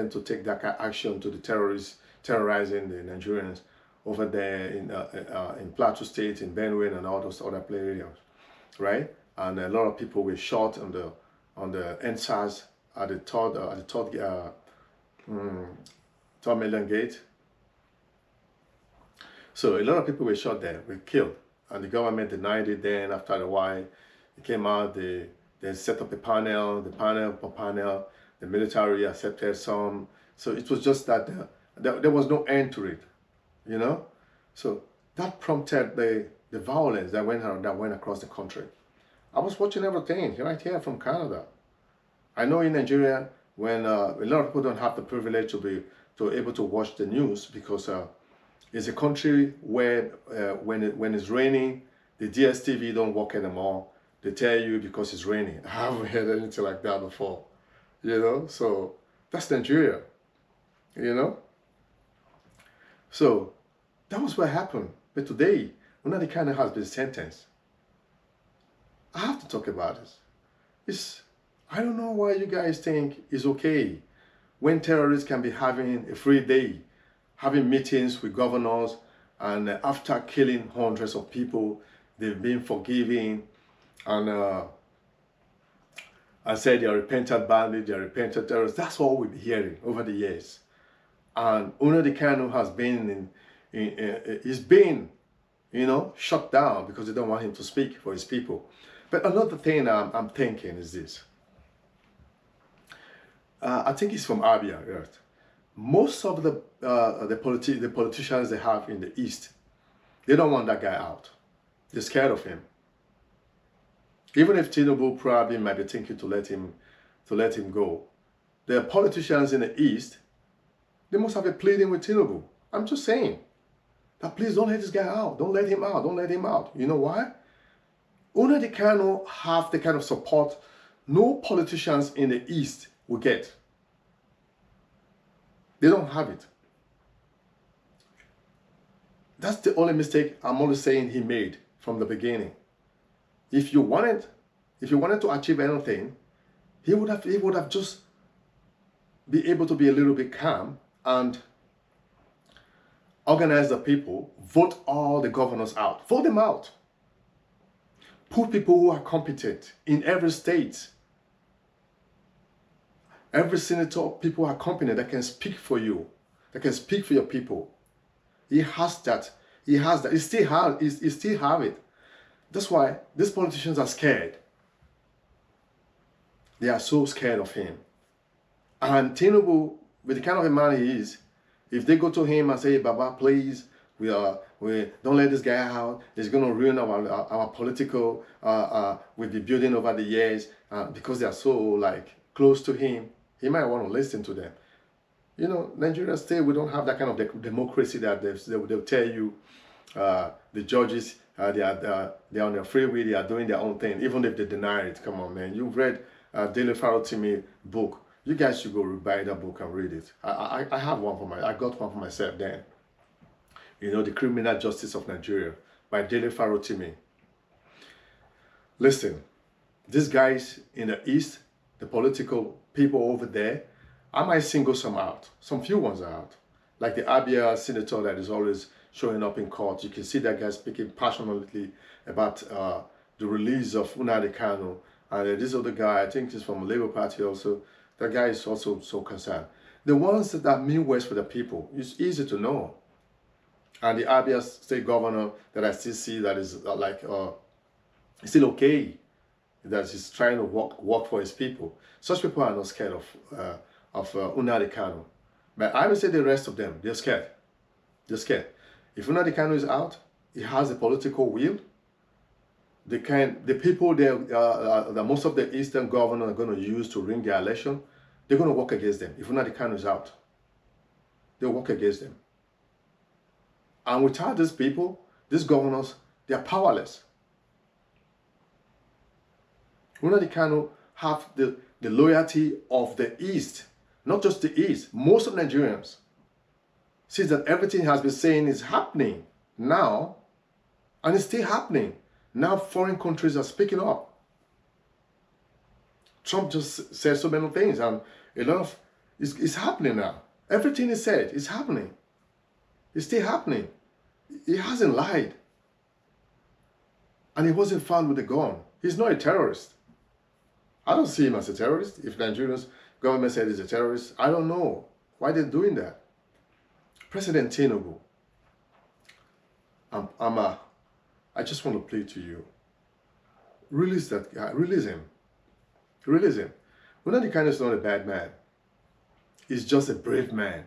to take that kind of action to the terrorists terrorizing the Nigerians over there in Plateau State, in Benue, and all those other play areas, right? And a lot of people were shot on the NSAS at the third Million Gate. So a lot of people were shot there, were killed, and the government denied it. Then after a while, it came out. They set up a panel. The military accepted some. So it was just that there was no end to it. you know? So that prompted the violence that went across the country. I was watching everything right here from Canada. I know in Nigeria, when a lot of people don't have the privilege to able to watch the news because it's a country where when it's raining, the DSTV don't work anymore. They tell you because it's raining. I haven't heard anything like that before, you know. So that's Nigeria, you know. So that was what happened. But today, Nnamdi Kanu has been sentenced. I have to talk about this. I don't know why you guys think it's okay when terrorists can be having a free day, having meetings with governors, and after killing hundreds of people, they've been forgiven, and I said they're repentant bandits, they're repentant terrorists. That's all we've been hearing over the years. And Nnamdi Kanu has been he's been, you know, shut down because they don't want him to speak for his people. But another thing I'm thinking is this. I think he's from Abia, right? Most of the politicians they have in the East, they don't want that guy out. They're scared of him. Even if Tinubu probably might be thinking to let him go, the politicians in the East, they must have been pleading with Tinubu. I'm just saying that please don't let this guy out. Don't let him out. Don't let him out. You know why? Nnamdi Kanu have the kind of support no politicians in the East will get. They don't have it. That's the only mistake I'm always saying he made from the beginning. If you wanted to achieve anything, he would have just be able to be a little bit calm and organize the people, vote all the governors out, vote them out. Put people who are competent in every state. Every senator, people are competent that can speak for you, that can speak for your people. He has that. He has that. He still have it. That's why these politicians are scared. They are so scared of him. And Tinubu, with the kind of a man he is, if they go to him and say, Baba, please, we don't let this guy out. It's going to ruin our political, we've been building over the years, because they are so like close to him. He might want to listen to them. You know, Nigeria state, we don't have that kind of democracy that they'll tell you the judges, they're on their free will, they are doing their own thing, even if they deny it. Come on, man. You've read Dele Farotimi book. You guys should go buy that book and read it. I have one I got one for myself then. You know, The Criminal Justice of Nigeria by Dele Farotimi. Listen, these guys in the East, the political people over there, I might single some out. Some few ones are out. Like the Abia senator that is always showing up in court. You can see that guy speaking passionately about the release of Nnamdi Kanu. And this other guy, I think he's from the Labour Party also. That guy is also so concerned. The ones that mean worse for the people, it's easy to know. And the Abia state governor that I still see that is still okay, that he's trying to work for his people. Such people are not scared of Nnamdi Kanu. But I would say the rest of them, they're scared. They're scared. If Nnamdi Kanu is out, he has a political will. The people there, that most of the Eastern governors are going to use to ring their election, they're going to work against them. If Nnamdi Kanu is out, they'll work against them. And without these people, these governors, they are powerless. Nnamdi Kanu have the loyalty of the East, not just the East. Most of Nigerians see that everything has been saying is happening now, and it's still happening. Now foreign countries are speaking up. Trump just said so many things, and a lot of it's happening now. Everything he said is happening. It's still happening. He hasn't lied. And he wasn't found with a gun. He's not a terrorist. I don't see him as a terrorist. If Nigeria's government said he's a terrorist, I don't know why they're doing that. President Tinubu, I just want to plead to you. Release that guy. Release him. Release him. Nnamdi Kanu is not a bad man. He's just a brave man.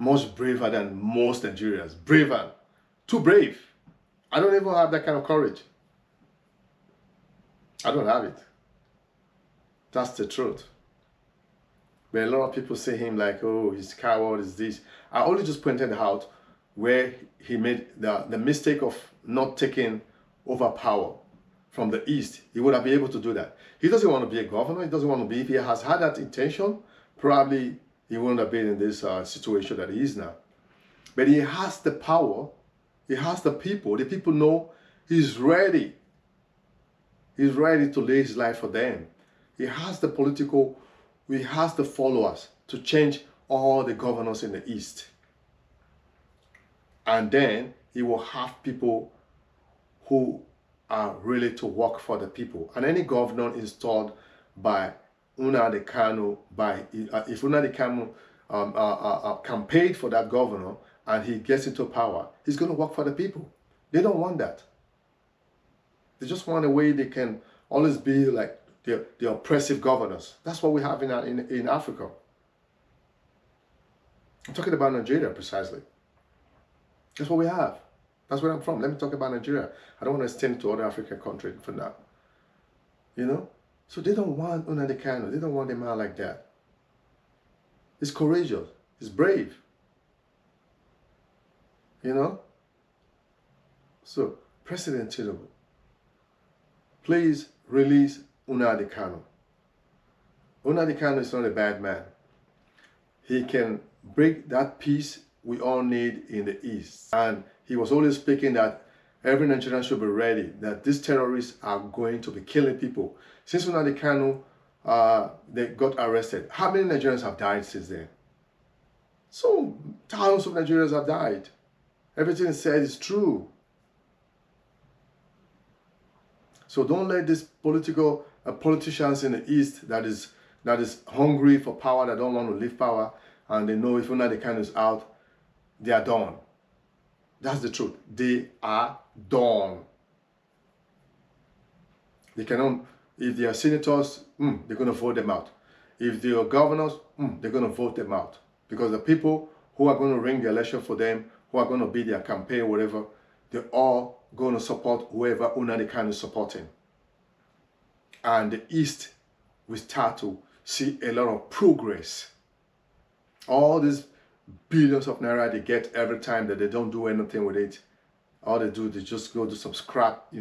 much braver than most Nigerians. Braver. Too brave. I don't even have that kind of courage. I don't have it. That's the truth. But a lot of people say him like, oh, he's coward, is this. I only just pointed out where he made the mistake of not taking over power from the East. He would have been able to do that. He doesn't want to be a governor. He doesn't want to be. If he has had that intention, probably he wouldn't have been in this situation that he is now. But he has the power. He has the people. The people know he's ready. He's ready to lay his life for them. He has the political, he has the followers to change all the governors in the East. And then he will have people who are really to work for the people. And any governor installed by Nnamdi Kanu, if Nnamdi Kanu campaigned for that governor and he gets into power, he's going to work for the people. They don't want that. They just want a way they can always be like the oppressive governors. That's what we have in Africa. I'm talking about Nigeria precisely. That's what we have. That's where I'm from. Let me talk about Nigeria. I don't want to extend to other African countries for now. You know? So they don't want Nnamdi Kanu. They don't want a man like that. He's courageous. He's brave. You know? So, President Tinubu, please release Nnamdi Kanu. Nnamdi Kanu is not a bad man. He can break that peace we all need in the East. And he was always speaking that every Nigerian should be ready, that these terrorists are going to be killing people. Since Nnamdi Kanu, they got arrested, how many Nigerians have died since then? So, thousands of Nigerians have died. Everything said is true. So don't let these politicians in the East that is hungry for power, that don't want to leave power, and they know if Nnamdi Kanu is out, they are done. That's the truth. They are done. They cannot, if they are senators, they're going to vote them out. If they are governors, they're going to vote them out. Because the people who are going to ring the election for them, who are going to be their campaign, whatever, they're all going to support whoever Nnamdi Kanu is supporting. And the East will start to see a lot of progress. All these billions of naira they get every time that they don't do anything with it. All they do, they just go do some scrap,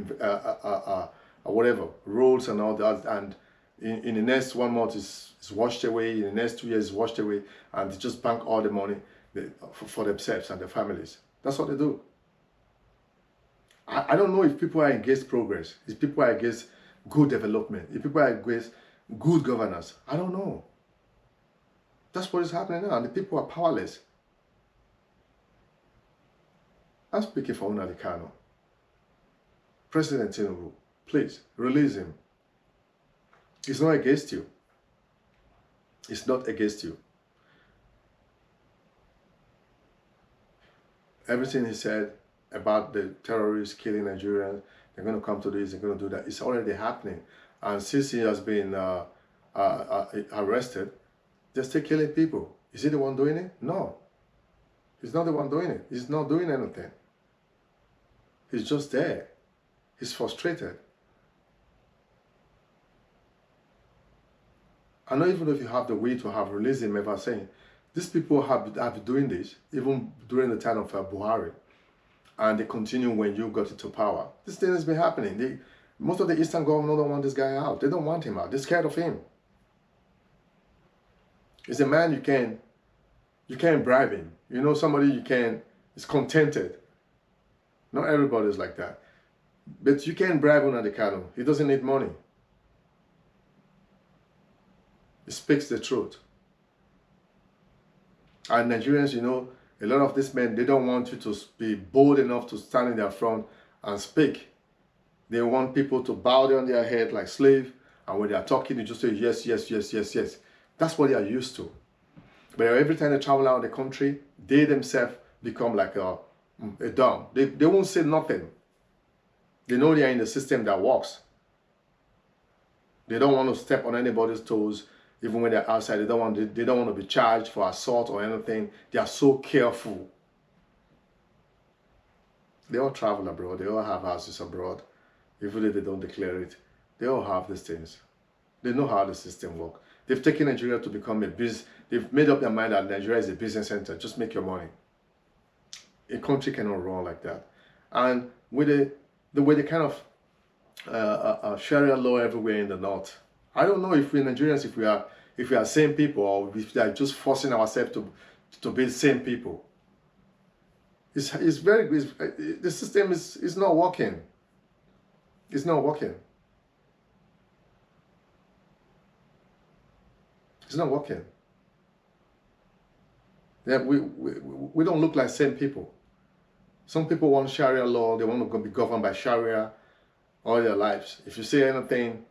whatever, roads and all that. And in the next 1 month, it's washed away. In the next 2 years, it's washed away. And they just bank all the money for themselves and their families. That's what they do. I don't know if people are against progress, if people are against good development, if people are against good governance. I don't know. That's what is happening now, and the people are powerless. I'm speaking for Nnamdi Kanu. President Tinubu, please, release him. It's not against you. It's not against you. Everything he said about the terrorists killing Nigerians, they're going to come to this, they're going to do that. It's already happening. And since he has been arrested, they're still killing people. Is he the one doing it? No. He's not the one doing it. He's not doing anything. He's just there. He's frustrated. I know even if you have the way to have released him, ever saying, these people have been doing this even during the time of Buhari. And they continue when you got into power. This thing has been happening. Most of the Eastern governors don't want this guy out. They don't want him out. They're scared of him. He's a man you can't bribe him. You know, somebody is contented. Not everybody is like that. But you can't bribe Nnamdi Kanu. He doesn't need money. He speaks the truth. And Nigerians, you know, a lot of these men, they don't want you to be bold enough to stand in their front and speak. They want people to bow down their head like slave, and when they are talking, you just say yes, yes, yes, yes, yes. That's what they are used to. But every time they travel out of the country, they themselves become like a dumb. They won't say nothing. They know they are in the system that works. They don't want to step on anybody's toes. Even when they're outside, they don't want to be charged for assault or anything. They are so careful. They all travel abroad. They all have houses abroad, even if they don't declare it. They all have these things. They know how the system works. They've taken Nigeria to become a business. They've made up their mind that Nigeria is a business center. Just make your money. A country cannot run like that. And with the way they kind of Sharia law everywhere in the north, I don't know if we're Nigerians, if we are same people, or if we are just forcing ourselves to be the same people. The system is not working. It's not working. It's not working. Yeah, we don't look like same people. Some people want Sharia law. They want to be governed by Sharia all their lives. If you say anything,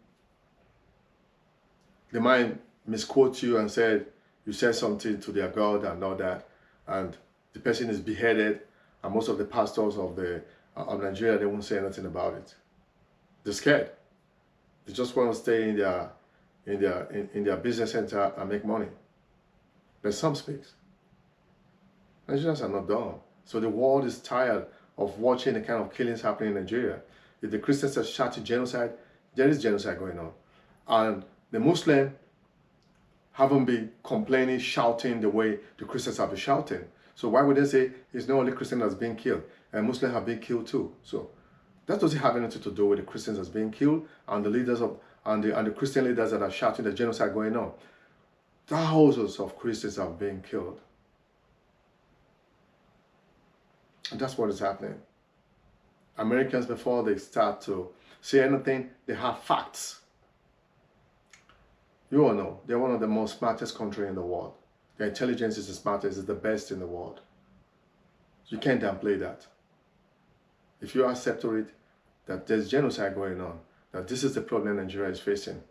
they might misquote you and say you said something to their God and all that, and the person is beheaded. And most of the pastors of Nigeria, they won't say anything about it. They're scared. They just want to stay in their business center and make money. But some speaks. Nigerians are not dumb. So the world is tired of watching the kind of killings happening in Nigeria. If the Christians are shouting genocide, there is genocide going on. And the Muslims haven't been complaining, shouting the way the Christians have been shouting. So why would they say it's not only Christian that's being killed, and Muslims have been killed too? So that doesn't have anything to do with the Christians that's being killed and the leaders of and the Christian leaders that are shouting the genocide going on. Thousands of Christians are being killed. And that's what is happening. Americans, before they start to say anything, they have facts. You all know, they're one of the most smartest countries in the world. Their intelligence is the smartest, is the best in the world. You can't downplay that. If you accept it, that there's genocide going on, that this is the problem Nigeria is facing.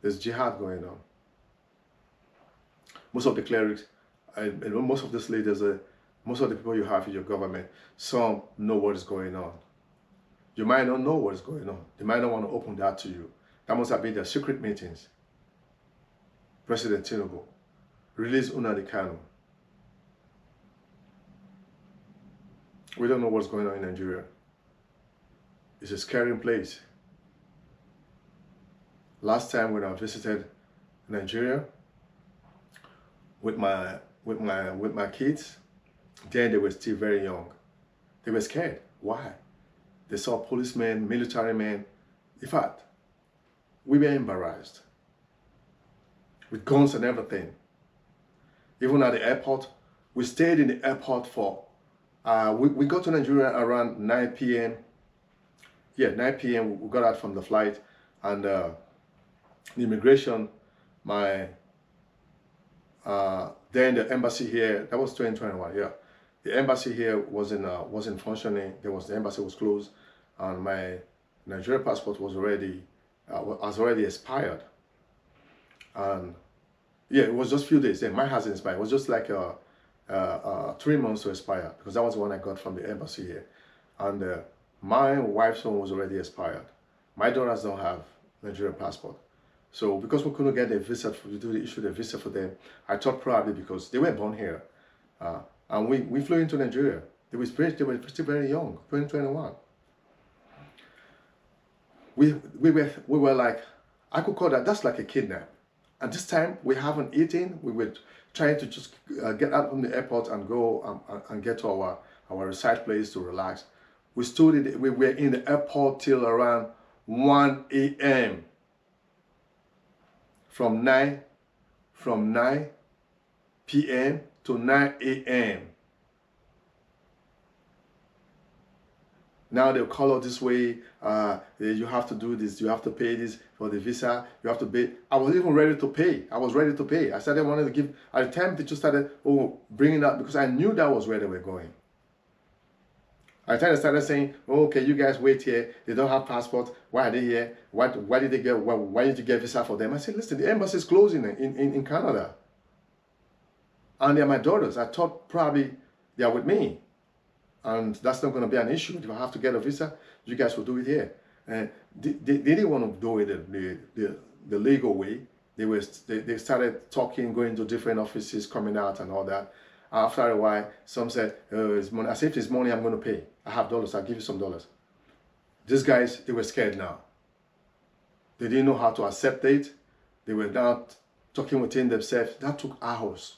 There's jihad going on. Most of the clerics, most of these leaders, most of the people you have in your government, some know what is going on. You might not know what is going on. They might not want to open that to you. That must have been their secret meetings. President Tinubu, release Nnamdi Kanu. We don't know what's going on in Nigeria. It's a scary place. Last time when I visited Nigeria with my kids, then they were still very young. They were scared. Why? They saw policemen, military men. In fact, we were embarrassed with guns and everything. Even at the airport, we stayed in the airport for, we got to Nigeria around 9 p.m. Yeah, 9 p.m. we got out from the flight, and the immigration, then the embassy here, that was 2021, yeah. The embassy here wasn't functioning. The embassy was closed, and my Nigerian passport was already expired. And yeah, it was just a few days. Yeah, mine hasn't expired. It was just like 3 months to expire, because that was the one I got from the embassy here. And my wife's one was already expired. My daughters don't have Nigerian passport. So because we couldn't get a visa, issue the visa for them, I thought probably because they were born here. And we flew into Nigeria. They were still very young, 2021. We were like, I could call that's like a kidnap. At this time, we haven't eaten. We were trying to just get out from the airport and go and get to our reside place to relax. We were in the airport till around 1 a.m. From 9 p.m. to 9 a.m. Now they'll call out this way, you have to do this, you have to pay this for the visa, you have to pay. I was even ready to pay. I started wanting to give, at the time they just started bringing that, because I knew that was where they were going. At the time they started saying, okay, you guys wait here, they don't have passport, why are they here? Why did you get visa for them? I said, listen, the embassy is closing in Canada. And they're my daughters. I thought probably they are with me. And that's not going to be an issue. If I have to get a visa, you guys will do it here. And they didn't want to do it the legal way. They started talking, going to different offices, coming out and all that. After a while, some said, oh, it's money. I said, if it's money, I'm going to pay. I have dollars. I'll give you some dollars. These guys, they were scared now. They didn't know how to accept it. They were now talking within themselves. That took hours.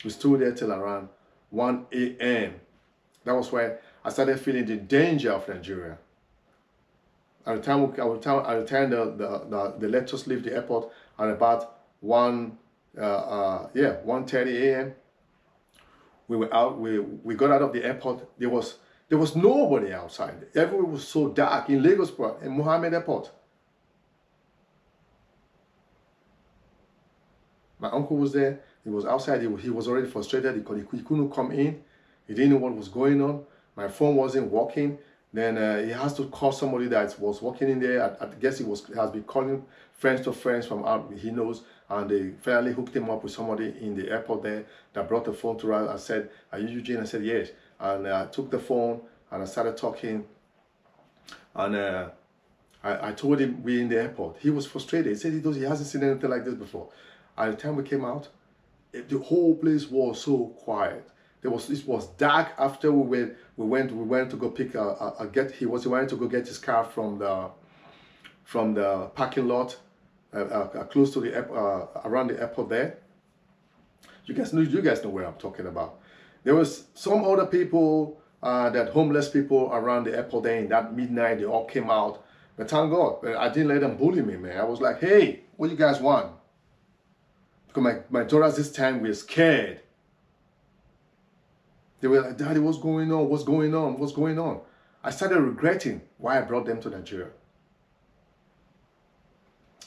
We stood there till around 1 a.m. That was where I started feeling the danger of Nigeria. At the time, they let us leave the airport at about 1:30 a.m. We were out. We got out of the airport. There was nobody outside. Everywhere was so dark in Lagos, in Mohammed Airport. My uncle was there. He was outside. He was already frustrated because he couldn't come in. He didn't know what was going on. My phone wasn't working. Then he has to call somebody that was working in there. I guess he has been calling friends to friends from out he knows, and they finally hooked him up with somebody in the airport there that brought the phone to us and said, "Are you Eugene?" I said, "Yes." And I took the phone and I started talking. And I told him we're in the airport. He was frustrated. He said he hasn't seen anything like this before. At the time we came out, the whole place was so quiet. It was dark after we went to go pick he wanted to go get his car from the parking lot close to the around the airport there. You guys know where I'm talking about. There was some other people, that homeless people around the airport there in that midnight. They all came out, but thank God I didn't let them bully me, man. I was like, hey, what do you guys want? Because my daughters this time were scared. They were like, Daddy, what's going on? What's going on? What's going on? I started regretting why I brought them to Nigeria.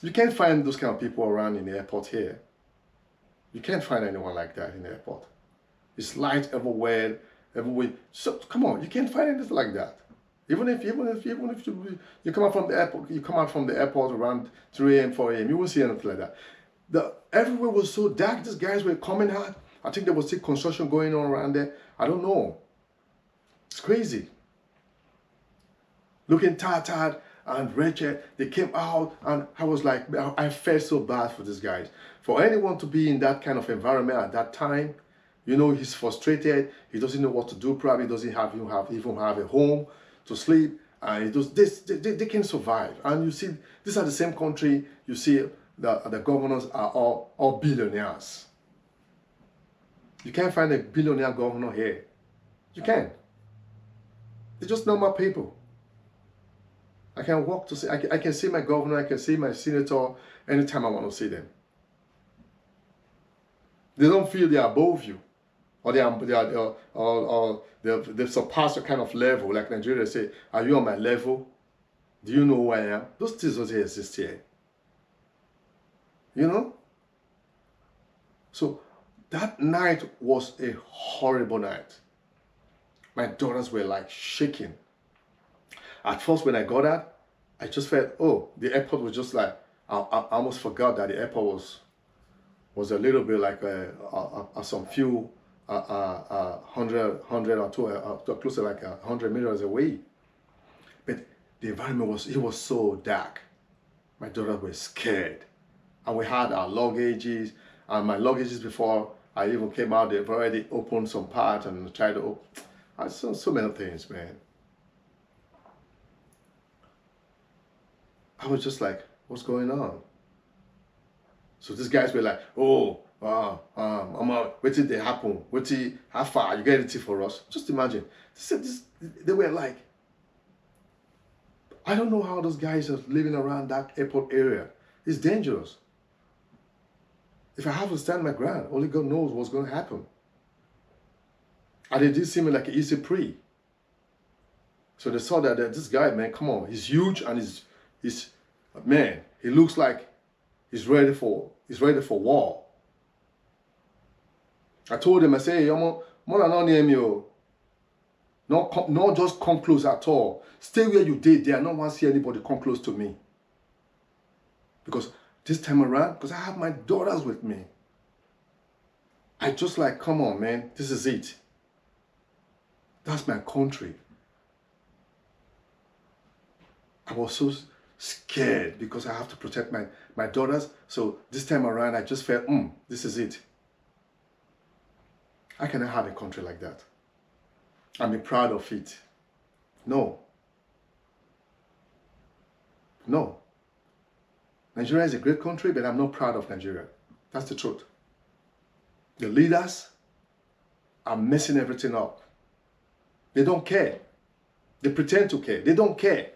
You can't find those kind of people around in the airport here. You can't find anyone like that in the airport. It's light everywhere. So come on, you can't find anything like that. Even if you come out from the airport, around 3 a.m., 4 a.m., you won't see anything like that. Everywhere was so dark. These guys were coming out. I think there was still construction going on around there. I don't know. It's crazy. Looking tired and wretched. They came out and I was like, I felt so bad for these guys. For anyone to be in that kind of environment at that time, you know, he's frustrated. He doesn't know what to do. Probably doesn't even have a home to sleep. And they can survive. And you see, these are the same country. You see, the governors are all billionaires. You can't find a billionaire governor here. You can't. They're just normal people. I can walk to see. I can see my governor. I can see my senator anytime I want to see them. They don't feel they are above you, or they've surpassed a kind of level. Like Nigeria say, "Are you on my level? Do you know who I am?" Those things don't exist here. You know. So that night was a horrible night. My daughters were like shaking. At first, when I got out, I just felt, oh, the airport was just like, I almost forgot that the airport was a little bit like some few hundred or two, close to like 100 meters away. But the environment was so dark. My daughters were scared. And we had our luggages, and my luggages before I even came out, they've already opened some parts and tried to open. I saw so many things, man. I was just like, what's going on? So these guys were like, oh, what did they happen? How far? You get it for us? Just imagine. They were like, I don't know how those guys are living around that airport area. It's dangerous. If I have to stand my ground, only God knows what's going to happen. And it did seem like an easy prey. So they saw that this guy, man, come on, he's huge and he's man, he looks like he's ready for war. I told him, I say, hey, more not near me, oh. Not just come close at all. Stay where you did there. I don't want to see anybody come close to me. Because this time around, because I have my daughters with me. I just like, come on, man, this is it. That's my country. I was so scared because I have to protect my daughters. So this time around, I just felt, this is it. I cannot have a country like that. I'm proud of it. No. No. Nigeria is a great country, but I'm not proud of Nigeria. That's the truth. The leaders are messing everything up. They don't care. They pretend to care. They don't care.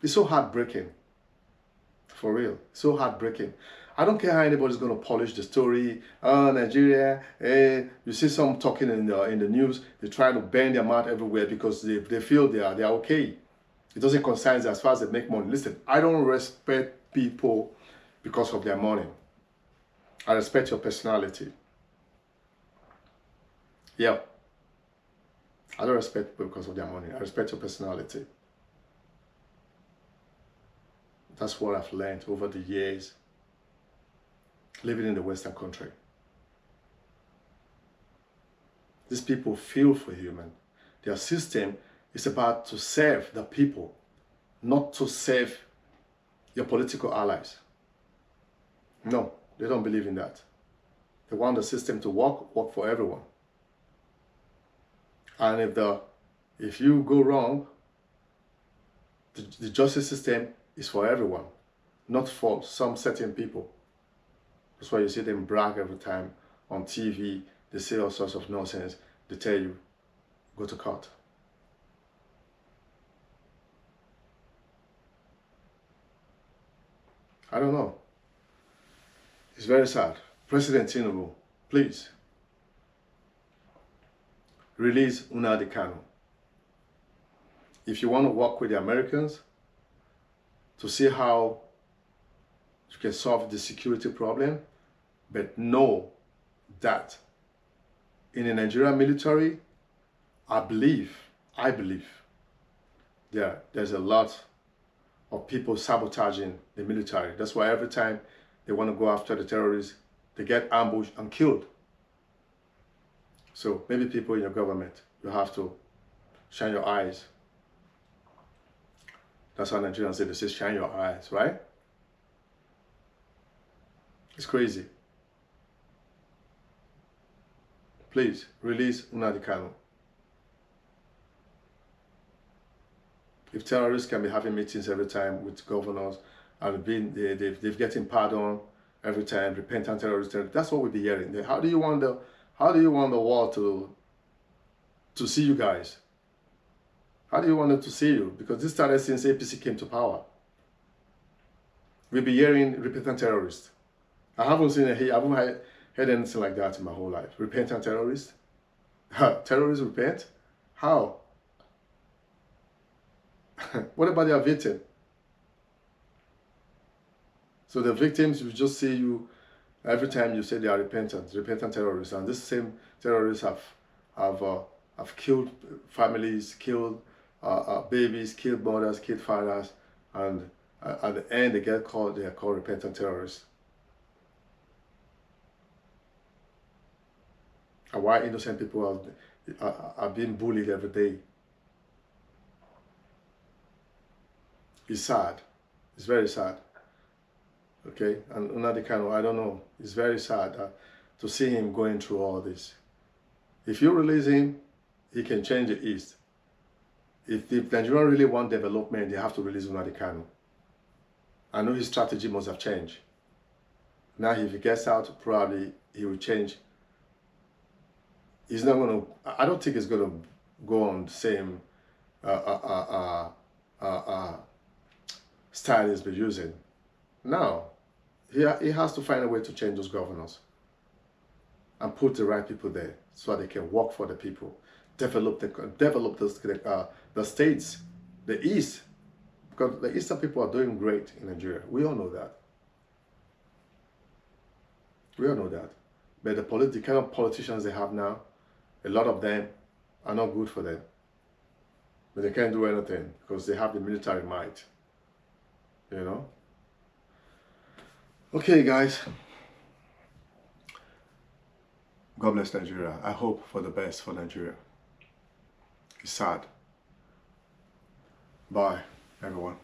It's so heartbreaking. For real. So heartbreaking. I don't care how anybody's going to polish the story. Oh, Nigeria. You see some talking in the news. They try to bend their mouth everywhere because they feel they are okay. It doesn't concern them as far as they make money. Listen, I don't respect people because of their money. I respect your personality. Yeah. I don't respect people because of their money. I respect your personality. That's what I've learned over the years living in the Western country. These people feel for human. Their system is about to serve the people, not to serve your political allies. No, they don't believe in that. They want the system to work for everyone. And if you go wrong, the justice system is for everyone, not for some certain people. That's why you see them brag every time on TV. They say all sorts of nonsense. They tell you, go to court. I don't know. It's very sad. President Tinubu, please release Nnamdi Kanu. If you want to work with the Americans to see how you can solve the security problem, but know that in the Nigerian military, I believe there's a lot of people sabotaging the military. That's why every time they want to go after the terrorists, they get ambushed and killed. So maybe people in your government, you have to shine your eyes. That's how Nigerians say, they say shine your eyes, right? It's crazy. Please, release Nnamdi Kanu. If terrorists can be having meetings every time with governors and they've getting pardon every time, repentant terrorists, that's what we'll be hearing. How do you want the world to see you guys? How do you want them to see you? Because this started since APC came to power. We'll be hearing repentant terrorists. I haven't heard anything like that in my whole life. Repentant terrorists? Terrorists repent? How? What about their victim? So the victims will just see you every time you say they are repentant terrorists, and this same terrorists have killed families, killed babies, killed mothers, killed fathers, and at the end they are called repentant terrorists. And why innocent people are being bullied every day? It's sad. It's very sad. Okay, and Nnamdi Kanu, I don't know. It's very sad to see him going through all this. If you release him, he can change the East. If the Nigerians really want development, they have to release Nnamdi Kanu. I know his strategy must have changed. Now, if he gets out, probably he will change. He's not going to. I don't think he's going to go on the same style he's been using. No, he has to find a way to change those governors and put the right people there so they can work for the people, develop the states, the East, because the Eastern people are doing great in Nigeria. We all know that. We all know that. But the kind of politicians they have now, a lot of them are not good for them. But they can't do anything because they have the military might. You know? Okay, guys. God bless Nigeria. I hope for the best for Nigeria. It's sad. Bye, everyone.